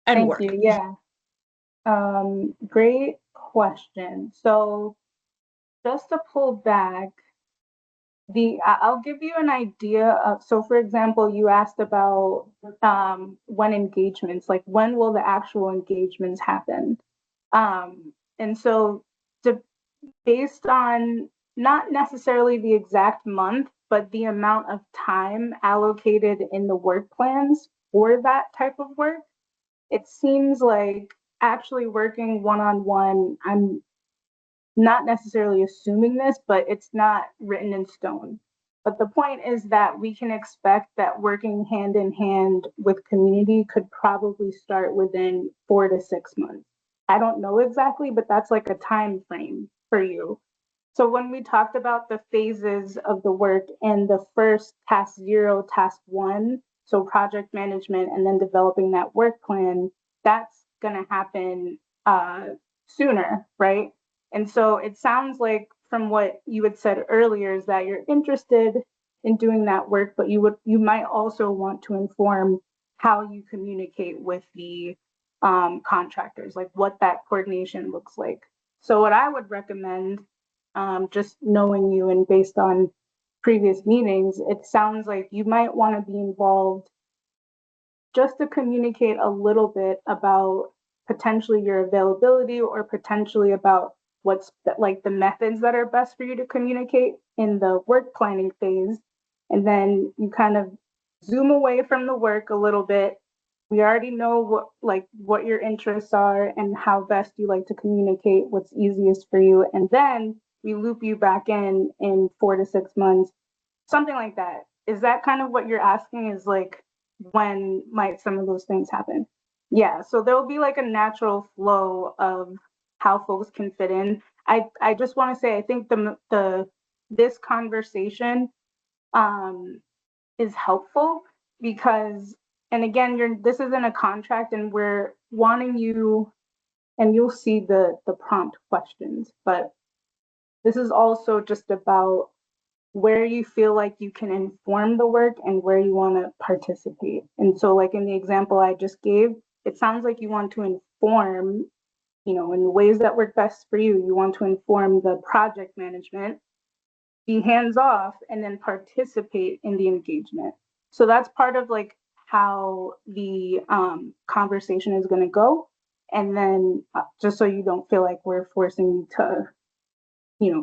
and Thank work. you. Yeah. Great question. So just to pull back, I'll give you an idea of, so for example, you asked about when engagements, like when will the actual engagements happen? And so based on not necessarily the exact month, but the amount of time allocated in the work plans for that type of work, it seems like actually working one-on-one, I'm not necessarily assuming this, but it's not written in stone. But the point is that we can expect that working hand in hand with community could probably start within 4 to 6 months. I don't know exactly, but that's like a time frame for you. So when we talked about the phases of the work and the first task 0, task 1, so project management and then developing that work plan, that's going to happen sooner, right? And so it sounds like from what you had said earlier is that you're interested in doing that work, but you might also want to inform how you communicate with the contractors, like what that coordination looks like. So what I would recommend, just knowing you and based on previous meetings, it sounds like you might want to be involved just to communicate a little bit about potentially your availability or potentially about what's like the methods that are best for you to communicate in the work planning phase. And then you kind of zoom away from the work a little bit. We already know what your interests are and how best you like to communicate, what's easiest for you. And then we loop you back in 4 to 6 months, something like that. Is that kind of what you're asking, is like when might some of those things happen? Yeah, so there'll be like a natural flow of how folks can fit in. I just want to say I think this conversation is helpful because, and again, this isn't a contract and we're wanting you, and you'll see the prompt questions, but this is also just about where you feel like you can inform the work and where you want to participate. And so like in the example I just gave, it sounds like you want to inform, in the ways that work best for you. You want to inform the project management, be hands off, and then participate in the engagement. So that's part of like how the conversation is going to go. And then just so you don't feel like we're forcing you to,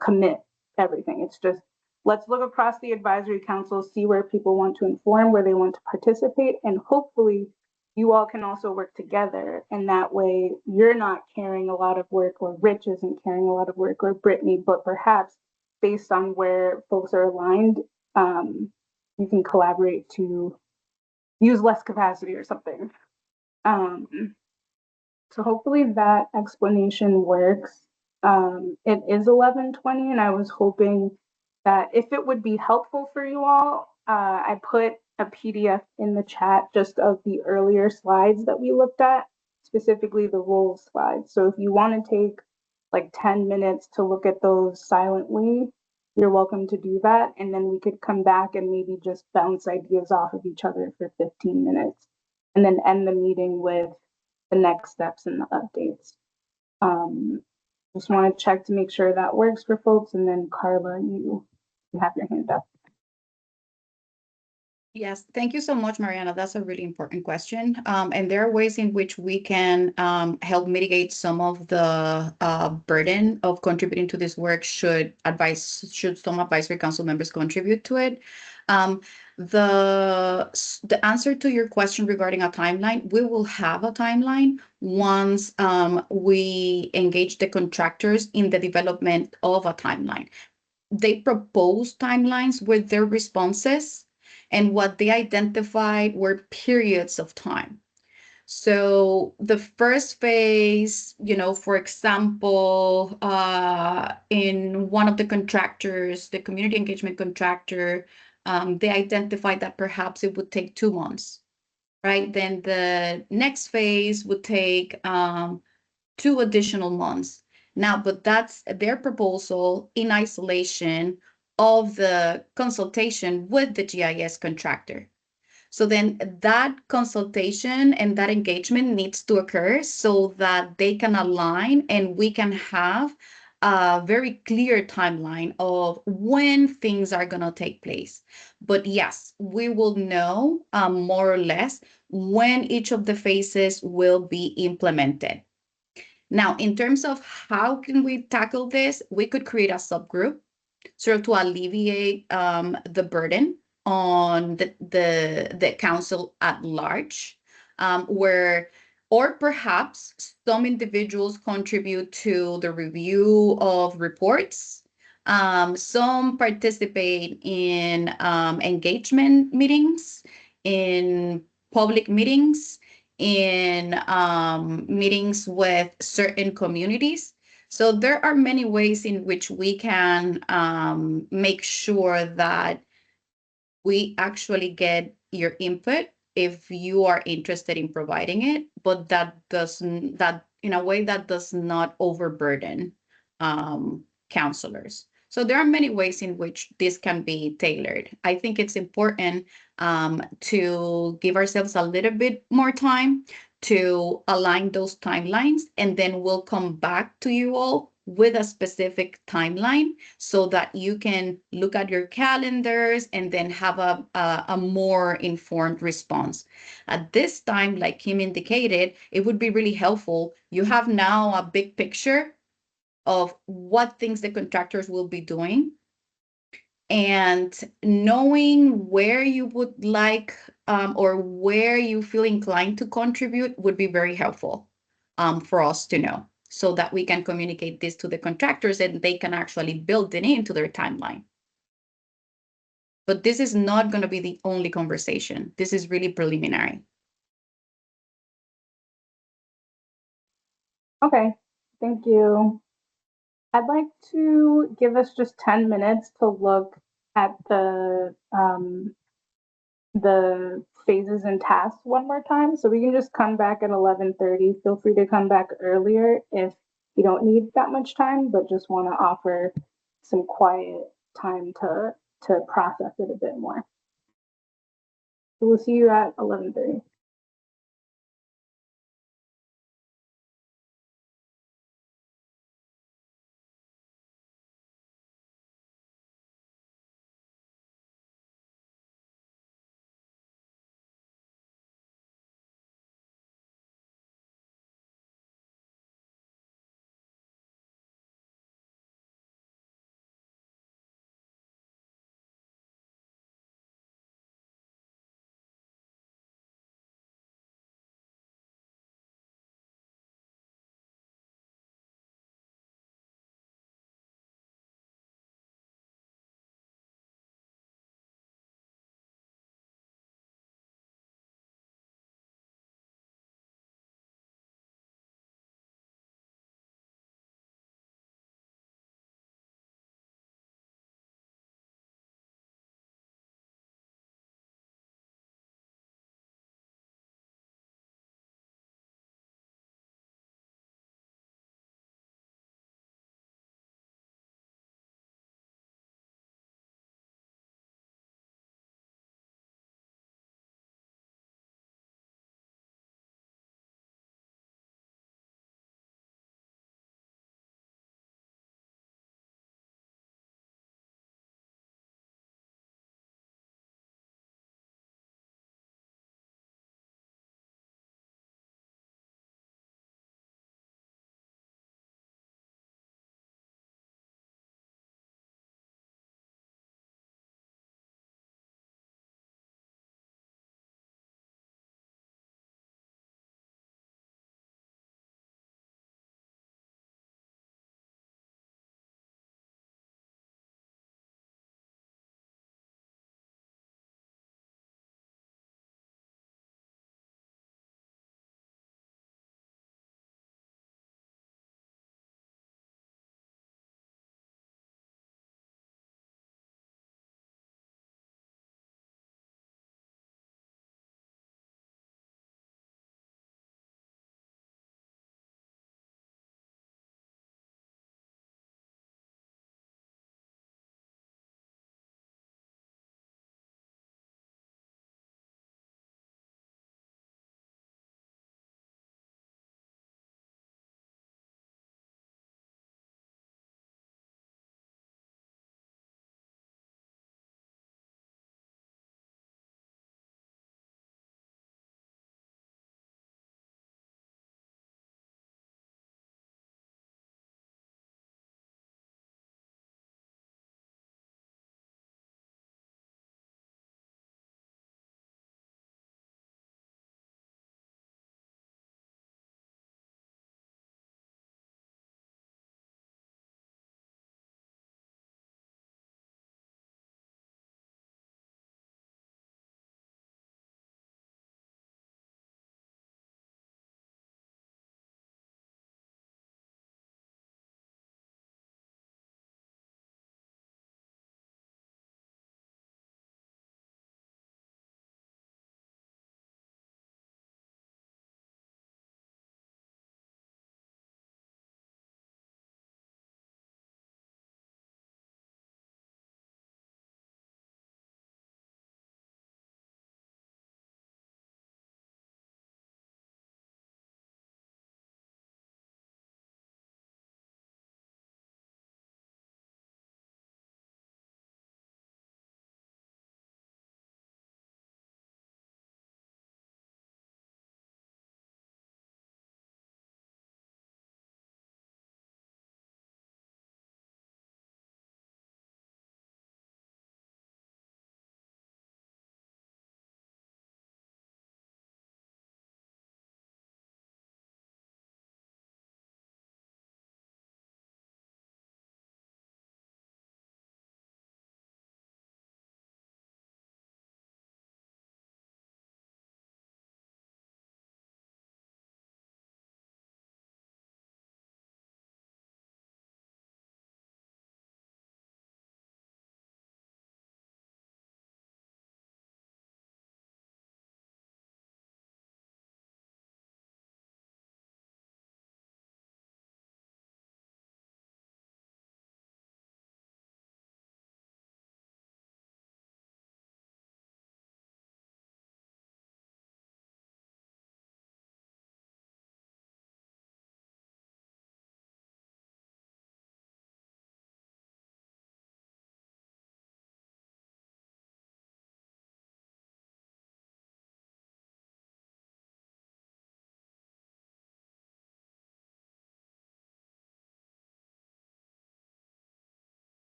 commit everything. It's just, let's look across the advisory council, see where people want to inform, where they want to participate, and hopefully you all can also work together. And that way you're not carrying a lot of work, or Rich isn't carrying a lot of work, or Brittany, but perhaps based on where folks are aligned, you can collaborate to use less capacity or something. So hopefully that explanation works. It is 11:20, and I was hoping that if it would be helpful for you all, I put a PDF in the chat just of the earlier slides that we looked at, specifically the roles slides. So if you want to take like 10 minutes to look at those silently, you're welcome to do that. And then we could come back and maybe just bounce ideas off of each other for 15 minutes and then end the meeting with the next steps and the updates. Just want to check to make sure that works for folks. And then Carla, you have your hand up. Yes, thank you so much, Mariana. That's a really important question. And there are ways in which we can help mitigate some of the burden of contributing to this work should some advisory council members contribute to it. The answer to your question regarding a timeline, we will have a timeline once we engage the contractors in the development of a timeline. They propose timelines with their responses, and what they identified were periods of time. So the first phase, for example, in one of the contractors, the community engagement contractor, they identified that perhaps it would take 2 months, right? Then the next phase would take 2 additional months. Now, but that's their proposal in isolation of the consultation with the GIS contractor. So then that consultation and that engagement needs to occur so that they can align and we can have a very clear timeline of when things are going to take place. But yes, we will know more or less when each of the phases will be implemented. Now, in terms of how can we tackle this, we could create a subgroup sort of to alleviate the burden on the council at large, or perhaps some individuals contribute to the review of reports. Some participate in engagement meetings, in public meetings, in meetings with certain communities. So there are many ways in which we can make sure that we actually get your input if you are interested in providing it, but that in a way that does not overburden counselors. So there are many ways in which this can be tailored. I think it's important to give ourselves a little bit more time to align those timelines, and then we'll come back to you all with a specific timeline so that you can look at your calendars and then have a more informed response. At this time, like Kim indicated, it would be really helpful. You have now a big picture of what things the contractors will be doing, and knowing where you would like or where you feel inclined to contribute would be very helpful for us to know, so that we can communicate this to the contractors and they can actually build it into their timeline. But this is not going to be the only conversation. This is really preliminary. Okay, thank you. I'd like to give us just 10 minutes to look at the phases and tasks one more time. So we can just come back at 11:30. Feel free to come back earlier if you don't need that much time, but just want to offer some quiet time to process it a bit more. So we'll see you at 11:30.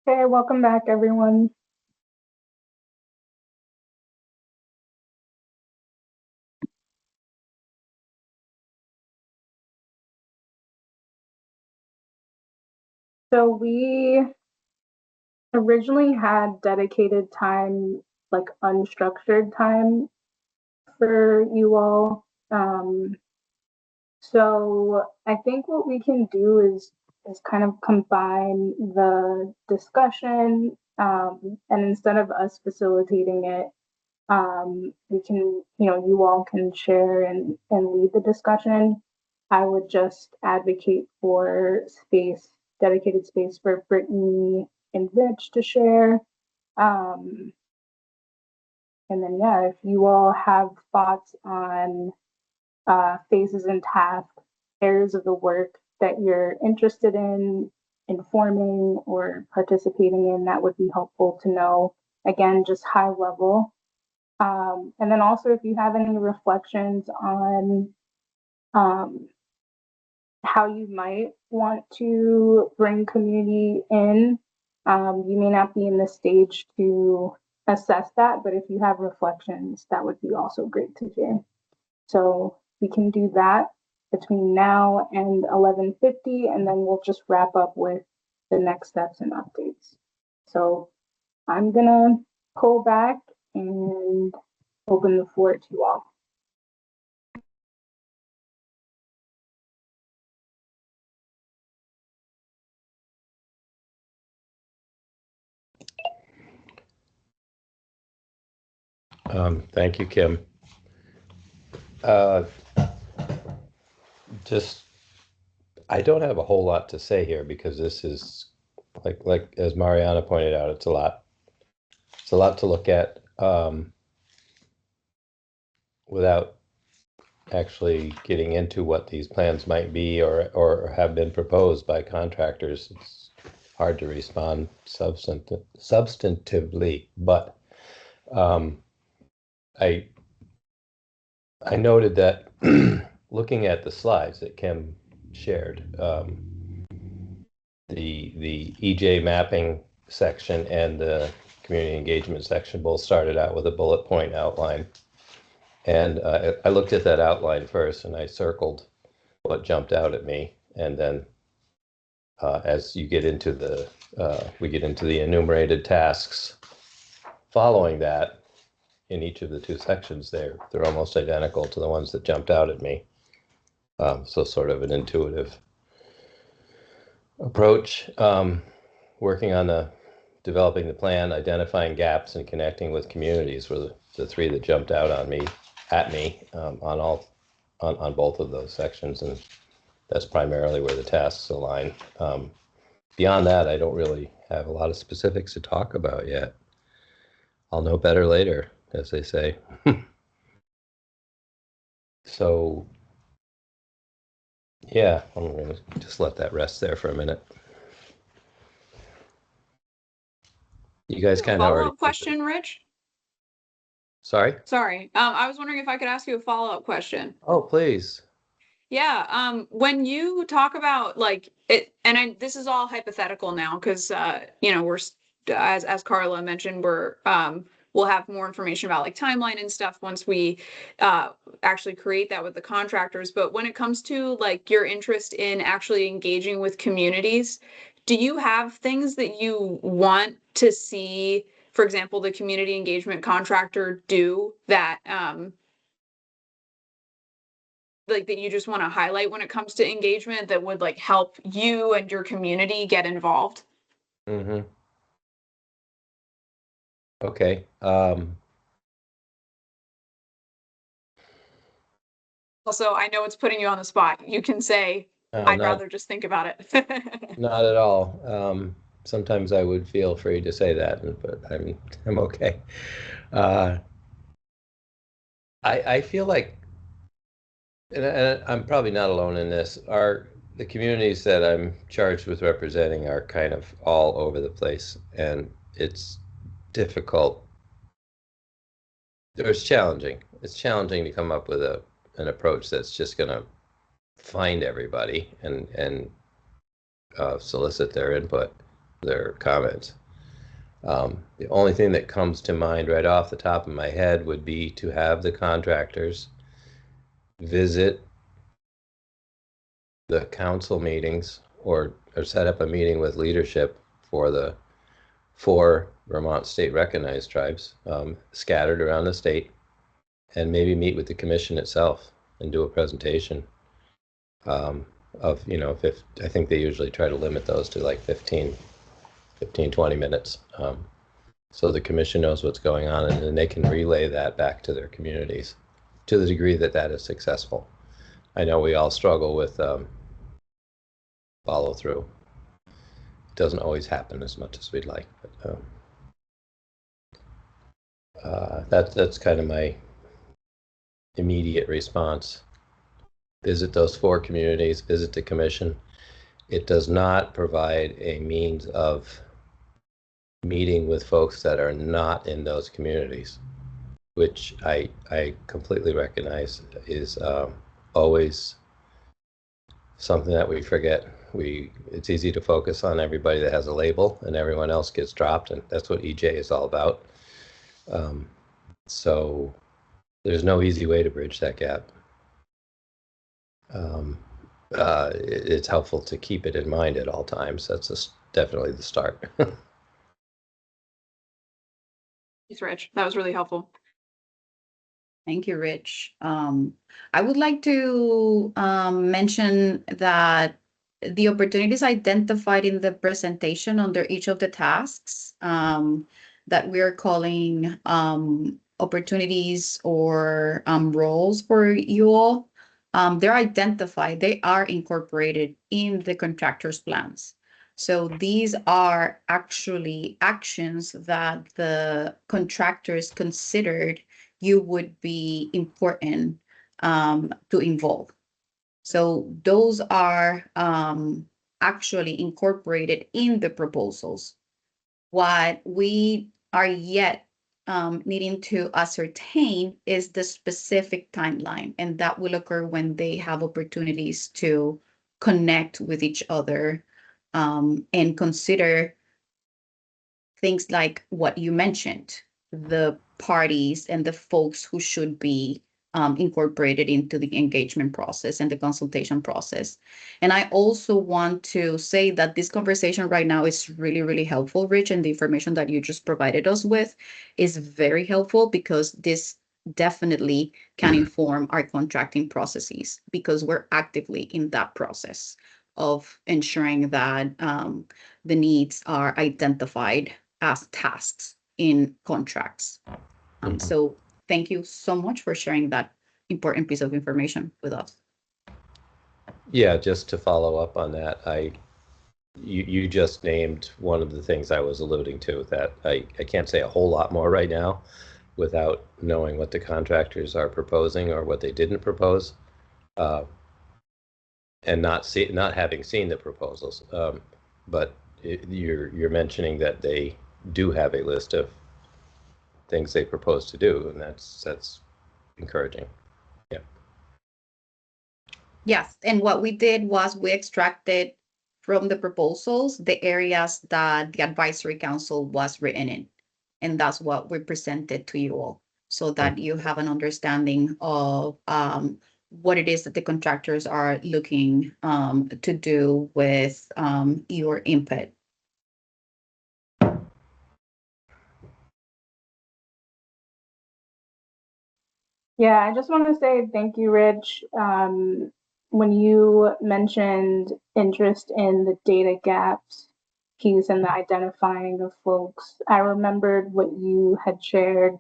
Okay, welcome back, everyone. So we originally had dedicated time, like unstructured time for you all. So I think what we can do is kind of combine the discussion, and instead of us facilitating it, we can, you all can share and lead the discussion. I would just advocate for dedicated space for Brittany and Rich to share. Um, and then, yeah, if you all have thoughts on phases and tasks, areas of the work that you're interested in informing or participating in, that would be helpful to know. Again, just high level. And then also, if you have any reflections on how you might want to bring community in, you may not be in the stage to assess that, but if you have reflections, that would be also great to hear. So we can do that between now and 11:50, and then we'll just wrap up with the next steps and updates. So I'm gonna pull back and open the floor to you all. Thank you, Kim. Just, I don't have a whole lot to say here because this is like as Mariana pointed out, it's a lot. It's a lot to look at without actually getting into what these plans might be or have been proposed by contractors. It's hard to respond substantively, but I noted that looking at the slides that Kim shared, the EJ mapping section and the community engagement section both started out with a bullet point outline. And I looked at that outline first and I circled what jumped out at me. And then as you get into we get into the enumerated tasks following that in each of the two sections they're almost identical to the ones that jumped out at me. So sort of an intuitive approach, working on developing the plan, identifying gaps, and connecting with communities were the three that jumped out at me on both of those sections, and that's primarily where the tasks align. Beyond that, I don't really have a lot of specifics to talk about yet. I'll know better later, as they say. So yeah, I'm gonna just let that rest there for a minute. You guys kind of already. Follow-up question, Rich? Sorry? Sorry. I was wondering if I could ask you a follow-up question. Oh, please. Yeah, when you talk about like it, and this is all hypothetical now because we're as Carla mentioned, we'll have more information about like timeline and stuff once we actually create that with the contractors. But when it comes to like your interest in actually engaging with communities, do you have things that you want to see, for example, the community engagement contractor do that like that you just want to highlight when it comes to engagement that would like help you and your community get involved? Mm-hmm. Okay. Also, I know it's putting you on the spot. You can say, I'd rather just think about it. Not at all. Sometimes I would feel free to say that, but I'm okay. I feel like, and I'm probably not alone in this, the communities that I'm charged with representing are kind of all over the place, and it's difficult. It's challenging. It's challenging to come up with an approach that's just going to find everybody and solicit their input. their comments. The only thing that comes to mind right off the top of my head would be to have the contractors visit the council meetings or set up a meeting with leadership for the 4 Vermont state recognized tribes scattered around the state, and maybe meet with the commission itself and do a presentation of, you know, I think they usually try to limit those to like 15, 20 minutes. So the commission knows what's going on, and then they can relay that back to their communities to the degree that that is successful. I know we all struggle with follow through. It doesn't always happen as much as we'd like, but that's kind of my immediate response. Visit those 4 communities, visit the commission. It does not provide a means of meeting with folks that are not in those communities, which I completely recognize is always something that we forget. It's easy to focus on everybody that has a label, and everyone else gets dropped, and that's what EJ is all about. So there's no easy way to bridge that gap. It's helpful to keep it in mind at all times. That's definitely the start. Thanks, Rich. That was really helpful. Thank you, Rich. I would like to mention that the opportunities identified in the presentation under each of the tasks that we're calling opportunities or roles for you all, they're identified, they are incorporated in the contractor's plans. So these are actually actions that the contractors considered you would be important to involve. So those are actually incorporated in the proposals. What we are yet needing to ascertain is the specific timeline, and that will occur when they have opportunities to connect with each other and consider things like what you mentioned, the parties and the folks who should be incorporated into the engagement process and the consultation process. And I also want to say that this conversation right now is really, really helpful, Rich, and the information that you just provided us with is very helpful, because this definitely can inform our contracting processes, because we're actively in that process of ensuring that the needs are identified as tasks in contracts. So thank you so much for sharing that important piece of information with us. Yeah, just to follow up on that, you just named one of the things I was alluding to, that I can't say a whole lot more right now without knowing what the contractors are proposing or what they didn't propose, and not having seen the proposals. But you're mentioning that they do have a list of things they propose to do, and that's encouraging. Yeah. Yes, and what we did was we extracted from the proposals the areas that the advisory council was written in, and that's what we presented to you all, so that you have an understanding of what it is that the contractors are looking to do with your input. Yeah, I just want to say thank you, Rich. When you mentioned interest in the data gaps piece and the identifying of folks, I remembered what you had shared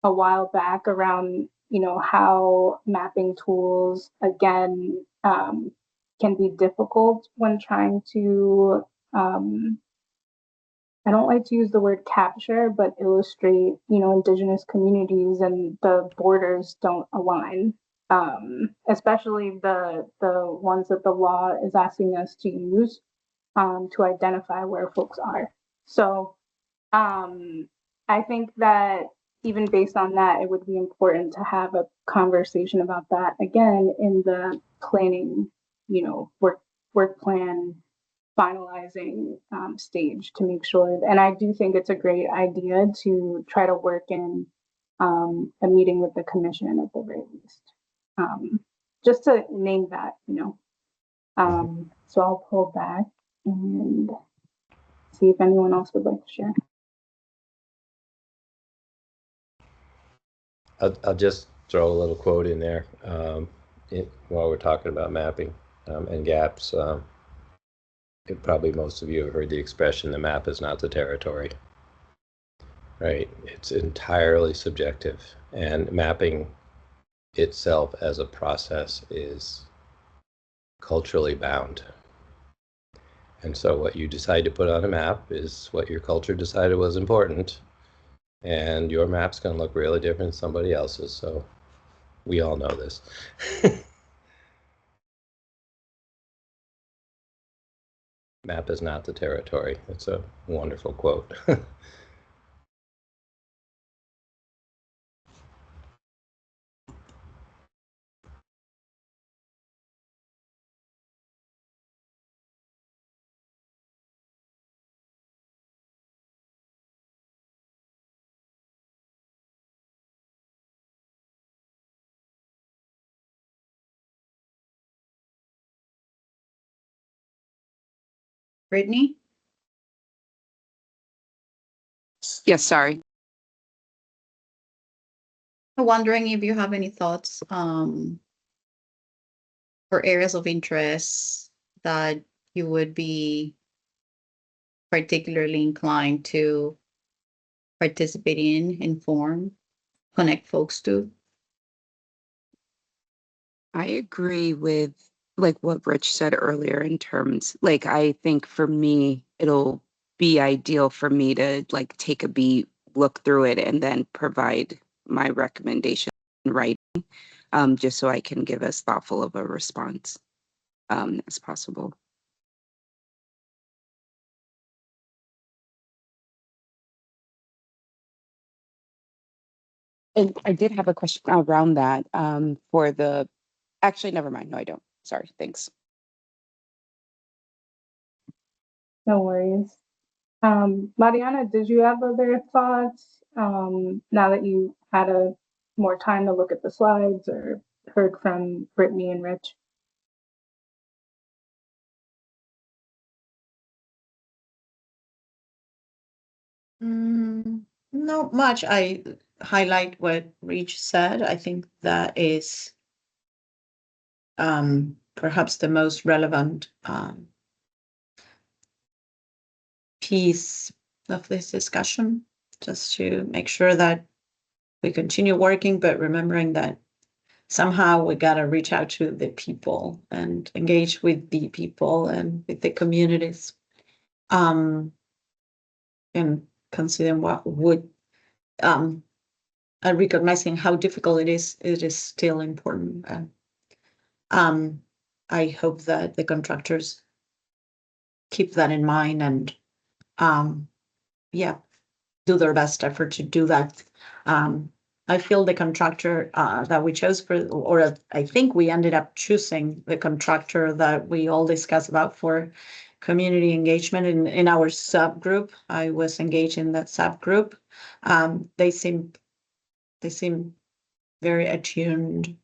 a while back around, you know, how mapping tools, again, can be difficult when trying to, I don't like to use the word capture, but illustrate, you know, Indigenous communities, and the borders don't align, especially the ones that the law is asking us to use to identify where folks are. So I think that even based on that, it would be important to have a conversation about that again in the planning, you know, work plan finalizing stage to make sure. And I do think it's a great idea to try to work in a meeting with the commission at the very least. Just to name that, so I'll pull back and see if anyone else would like to share. I'll just throw a little quote in there while we're talking about mapping and gaps. Probably most of you have heard the expression, the map is not the territory, right? It's entirely subjective, and mapping itself as a process is culturally bound. And so what you decide to put on a map is what your culture decided was important. And your map's going to look really different than somebody else's. So we all know this. Map is not the territory. It's a wonderful quote. Brittany? Yes, sorry. I'm wondering if you have any thoughts or areas of interest that you would be particularly inclined to participate in, inform, connect folks to. I agree with like what Rich said earlier in terms, like, I think for me, it'll be ideal for me to like take a beat, look through it, and then provide my recommendation in writing, just so I can give as thoughtful of a response as possible. And I did have a question around that for the, actually, never mind. No, I don't. Sorry. Thanks. No worries. Mariana, did you have other thoughts now that you had more time to look at the slides or heard from Brittany and Rich? Not much. I highlight what Rich said. I think that is perhaps the most relevant piece of this discussion, just to make sure that we continue working, but remembering that somehow we got to reach out to the people and engage with the people and with the communities, and considering what would and recognizing how difficult it is still important. I hope that the contractors keep that in mind and do their best effort to do that. I feel the contractor that we chose or I think we ended up choosing the contractor that we all discussed about for community engagement in our subgroup. I was engaged in that subgroup. They seem very attuned.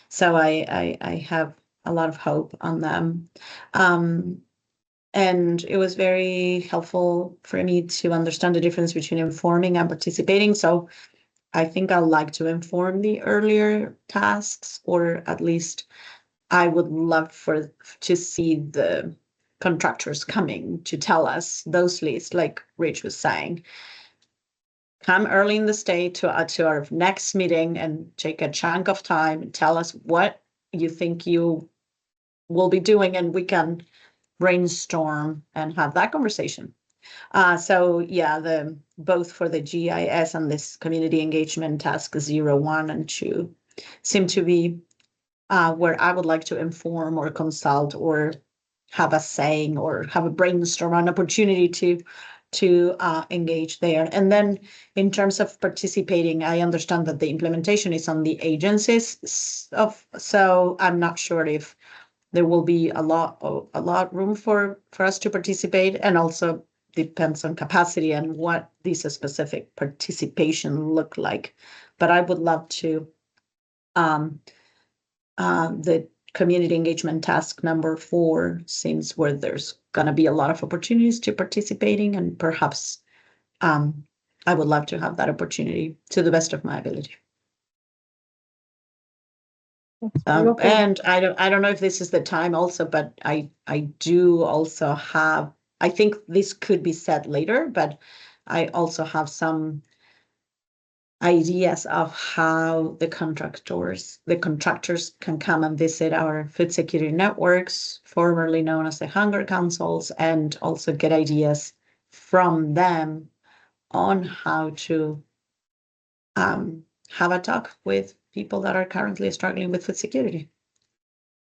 So I have a lot of hope on them. And it was very helpful for me to understand the difference between informing and participating. So I think I'd like to inform the earlier tasks, or at least I would love to see the contractors coming to tell us those lists, like Rich was saying. Come early in the day to our next meeting and take a chunk of time and tell us what you think you will be doing, and we can brainstorm and have that conversation. So yeah, both for the GIS and this community engagement task 0, 1, and 2 seem to be where I would like to inform or consult or have a saying or have a brainstorm, an opportunity to engage there. And then in terms of participating, I understand that the implementation is on the agencies so I'm not sure if there will be a lot room for us to participate, and also depends on capacity and what this specific participation look like. But I would love to the community engagement task number 4 seems where there's going to be a lot of opportunities to participating, and perhaps I would love to have that opportunity to the best of my ability. And I don't know if this is the time also, but I do also have, I think this could be said later, but I also have some ideas of how the contractors can come and visit our food security networks, formerly known as the Hunger Councils, and also get ideas from them on how to have a talk with people that are currently struggling with food security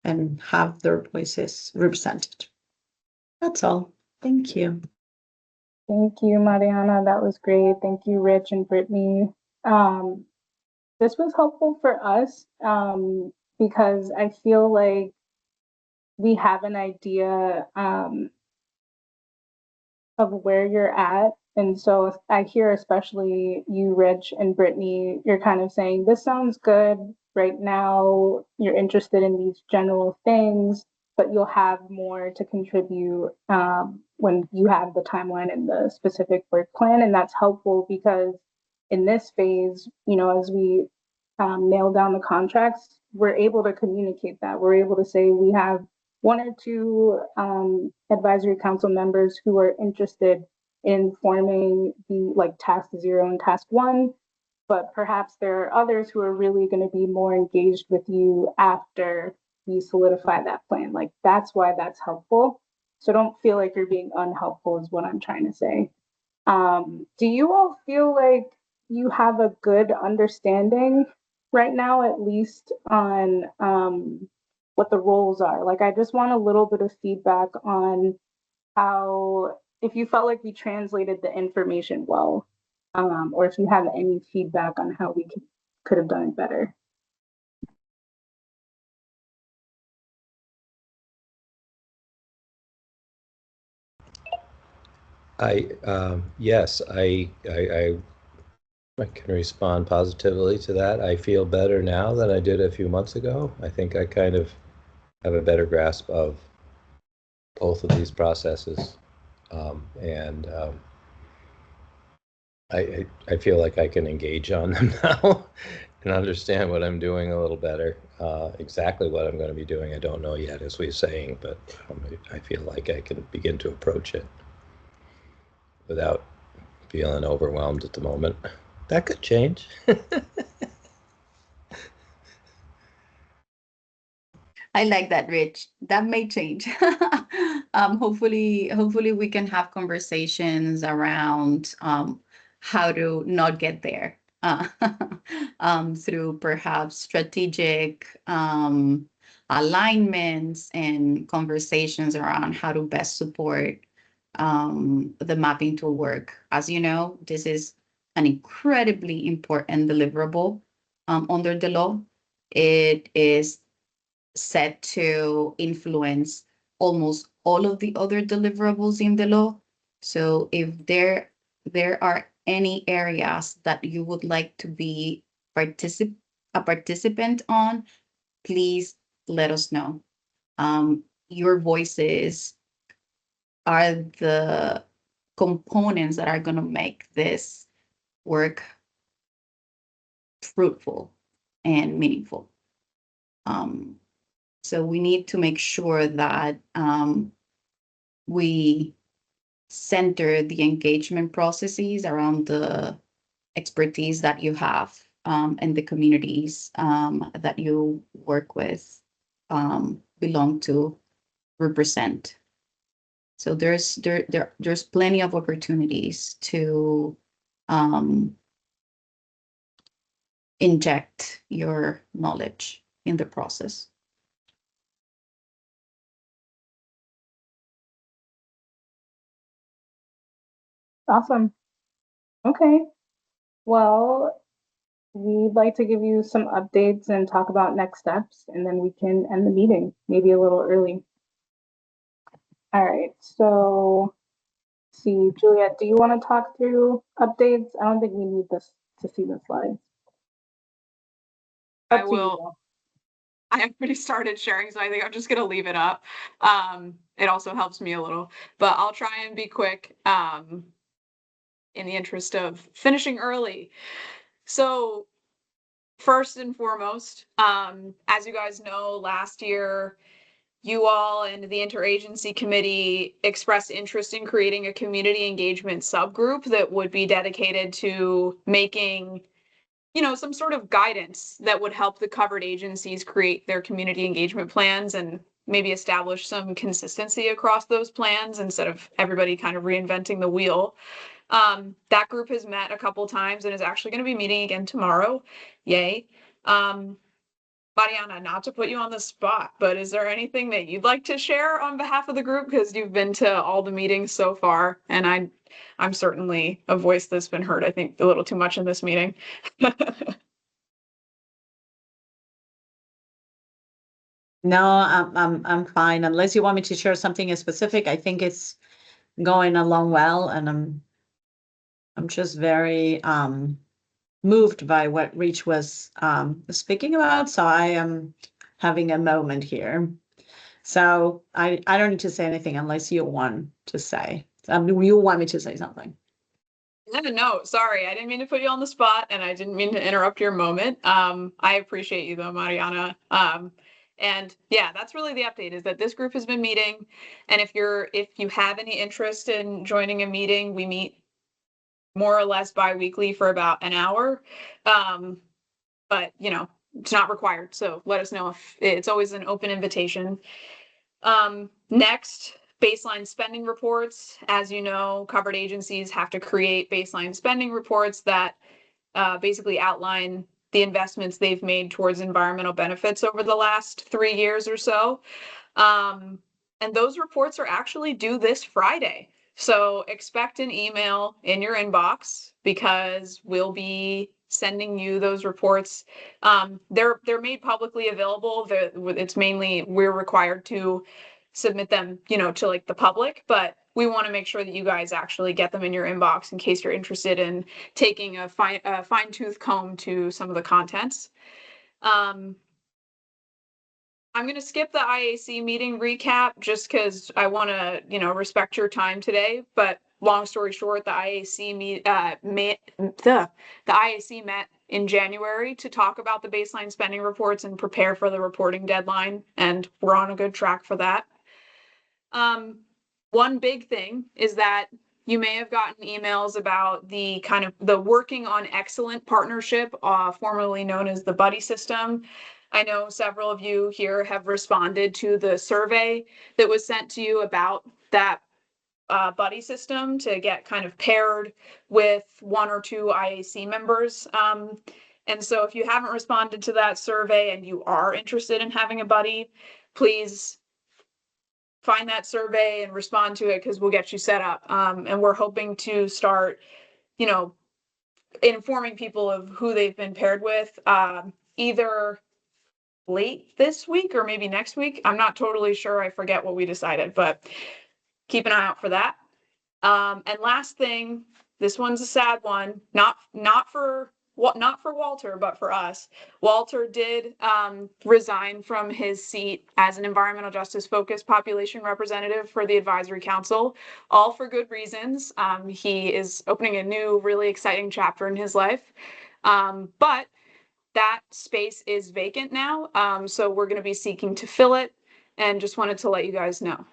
and have their voices represented. That's all. Thank you. Thank you, Mariana. That was great. Thank you, Rich and Brittany. This was helpful for us because I feel like we have an idea of where you're at. And so I hear, especially you, Rich and Brittany, you're kind of saying, this sounds good right now. You're interested in these general things, but you'll have more to contribute when you have the timeline and the specific work plan. And that's helpful because in this phase, you know, as we nail down the contracts, we're able to communicate that. We're able to say we have 1 or 2 advisory council members who are interested in forming the like task 0 and task 1, but perhaps there are others who are really going to be more engaged with you after you solidify that plan. Like that's why that's helpful. So don't feel like you're being unhelpful is what I'm trying to say. Do you all feel like you have a good understanding right now, at least on what the roles are? Like, I just want a little bit of feedback on how, if you felt like we translated the information well, or if you have any feedback on how we could have done it better. Yes, I can respond positively to that. I feel better now than I did a few months ago. I think I kind of have a better grasp of both of these processes, and I feel like I can engage on them now and understand what I'm doing a little better. Exactly what I'm going to be doing, I don't know yet, as we're saying, but I feel like I can begin to approach it without feeling overwhelmed at the moment. That could change. I like that, Rich. That may change. Hopefully we can have conversations around how to not get there through perhaps strategic alignments and conversations around how to best support the mapping tool work. As you know, this is an incredibly important deliverable under the law. It is set to influence almost all of the other deliverables in the law. So if there are any areas that you would like to be a participant on, please let us know. Your voices are the components that are going to make this work fruitful and meaningful. So we need to make sure that we center the engagement processes around the expertise that you have and the communities that you work with belong to represent. So there's plenty of opportunities to inject your knowledge in the process. Awesome. Okay. Well, we'd like to give you some updates and talk about next steps, and then we can end the meeting, maybe a little early. All right, so let's see, Juliet, do you want to talk through updates? I don't think we need this to see the slides. I Up to you, will. though. I have already started sharing, so I think I'm just gonna leave it up. It also helps me a little, but I'll try and be quick in the interest of finishing early. So first and foremost, as you guys know, last year, you all and the interagency committee expressed interest in creating a community engagement subgroup that would be dedicated to making, you know, some sort of guidance that would help the covered agencies create their community engagement plans and maybe establish some consistency across those plans instead of everybody kind of reinventing the wheel. That group has met a couple times and is actually going to be meeting again tomorrow. Yay. Mariana, not to put you on the spot, but is there anything that you'd like to share on behalf of the group? Because you've been to all the meetings so far, and I'm certainly a voice that's been heard, I think, a little too much in this meeting. No, I'm fine. Unless you want me to share something specific, I think it's going along well, and I'm just very moved by what Rich was speaking about. So I am having a moment here. So I don't need to say anything unless you want to say. You want me to say something. No, sorry, I didn't mean to put you on the spot, and I didn't mean to interrupt your moment. I appreciate you though, Mariana. And yeah, that's really the update, is that this group has been meeting, and if you have any interest in joining a meeting, we meet more or less bi-weekly for about an hour. But you know, it's not required, so let us know. If it's always an open invitation. Next, baseline spending reports. As you know, covered agencies have to create baseline spending reports that basically outline the investments they've made towards environmental benefits over the last 3 years or so. And those reports are actually due this Friday. So expect an email in your inbox, because we'll be sending you those reports. They're made publicly available. It's mainly we're required to submit them, you know, to like the public, but we want to make sure that you guys actually get them in your inbox in case you're interested in taking a fine-tooth comb to some of the contents. I'm going to skip the IAC meeting recap just because I want to, you know, respect your time today. But long story short, the IAC met in January to talk about the baseline spending reports and prepare for the reporting deadline, and we're on a good track for that. One big thing is that you may have gotten emails about the kind of the Working on Excellent partnership, formerly known as the Buddy System. I know several of you here have responded to the survey that was sent to you about that Buddy System to get kind of paired with 1 or 2 IAC members. And so if you haven't responded to that survey and you are interested in having a buddy, please find that survey and respond to it, because we'll get you set up. And we're hoping to start, you know, informing people of who they've been paired with, either late this week or maybe next week. I'm not totally sure. I forget what we decided, but keep an eye out for that. And last thing, this one's a sad one, not for Walter, but for us. Walter did resign from his seat as an environmental justice focused population representative for the advisory council, all for good reasons. He is opening a new, really exciting chapter in his life. But that space is vacant now. So we're going to be seeking to fill it, and just wanted to let you guys know.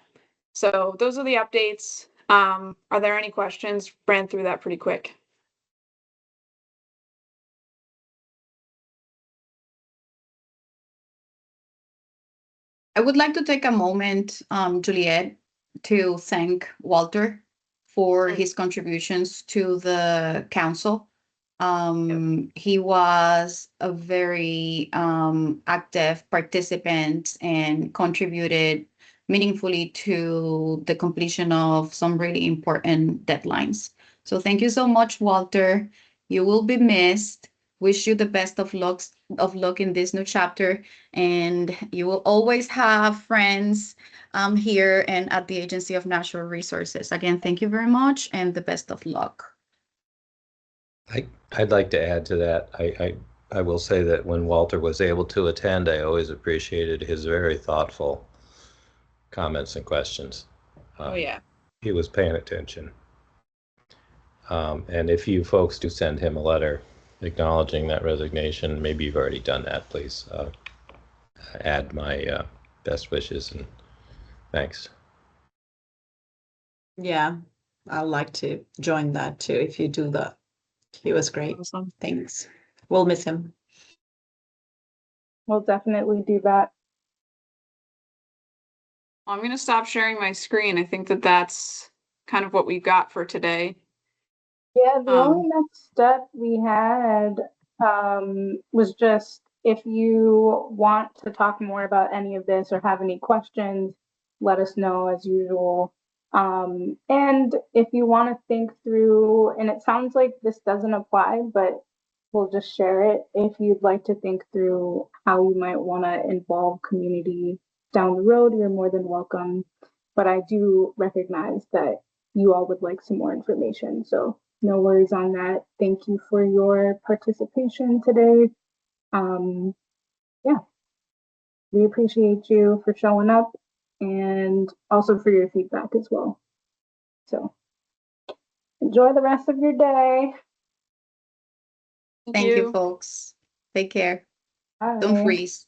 So those are the updates. Are there any questions? Ran through that pretty quick. I would like to take a moment, Juliet, to thank Walter for his contributions to the council. He was a very active participant and contributed meaningfully to the completion of some really important deadlines. So thank you so much, Walter. You will be missed. wish you the best of luck in this new chapter, and you will always have friends here and at the Agency of Natural Resources. Again, thank you very much and the best of luck. I'd like to add to that. I will say that when Walter was able to attend, I always appreciated his very thoughtful comments and questions. Oh, yeah. He was paying attention. And if you folks do send him a letter acknowledging that resignation, maybe you've already done that, please add my best wishes and thanks. Yeah, I'd like to join that too if you do that. He was great. Awesome. Thanks. We'll miss him. We'll definitely do that. I'm going to stop sharing my screen. I think that that's kind of what we've got for today. Yeah, the only next step we had was just if you want to talk more about any of this or have any questions, let us know as usual. And if you want to think through, and it sounds like this doesn't apply, but we'll just share it. If you'd like to think through how you might want to involve community down the road, you're more than welcome. But I do recognize that you all would like some more information. So no worries on that. Thank you for your participation today. Yeah, we appreciate you for showing up and also for your feedback as well. So enjoy the rest of your day. Thank you, folks. Take care. Bye. Don't freeze.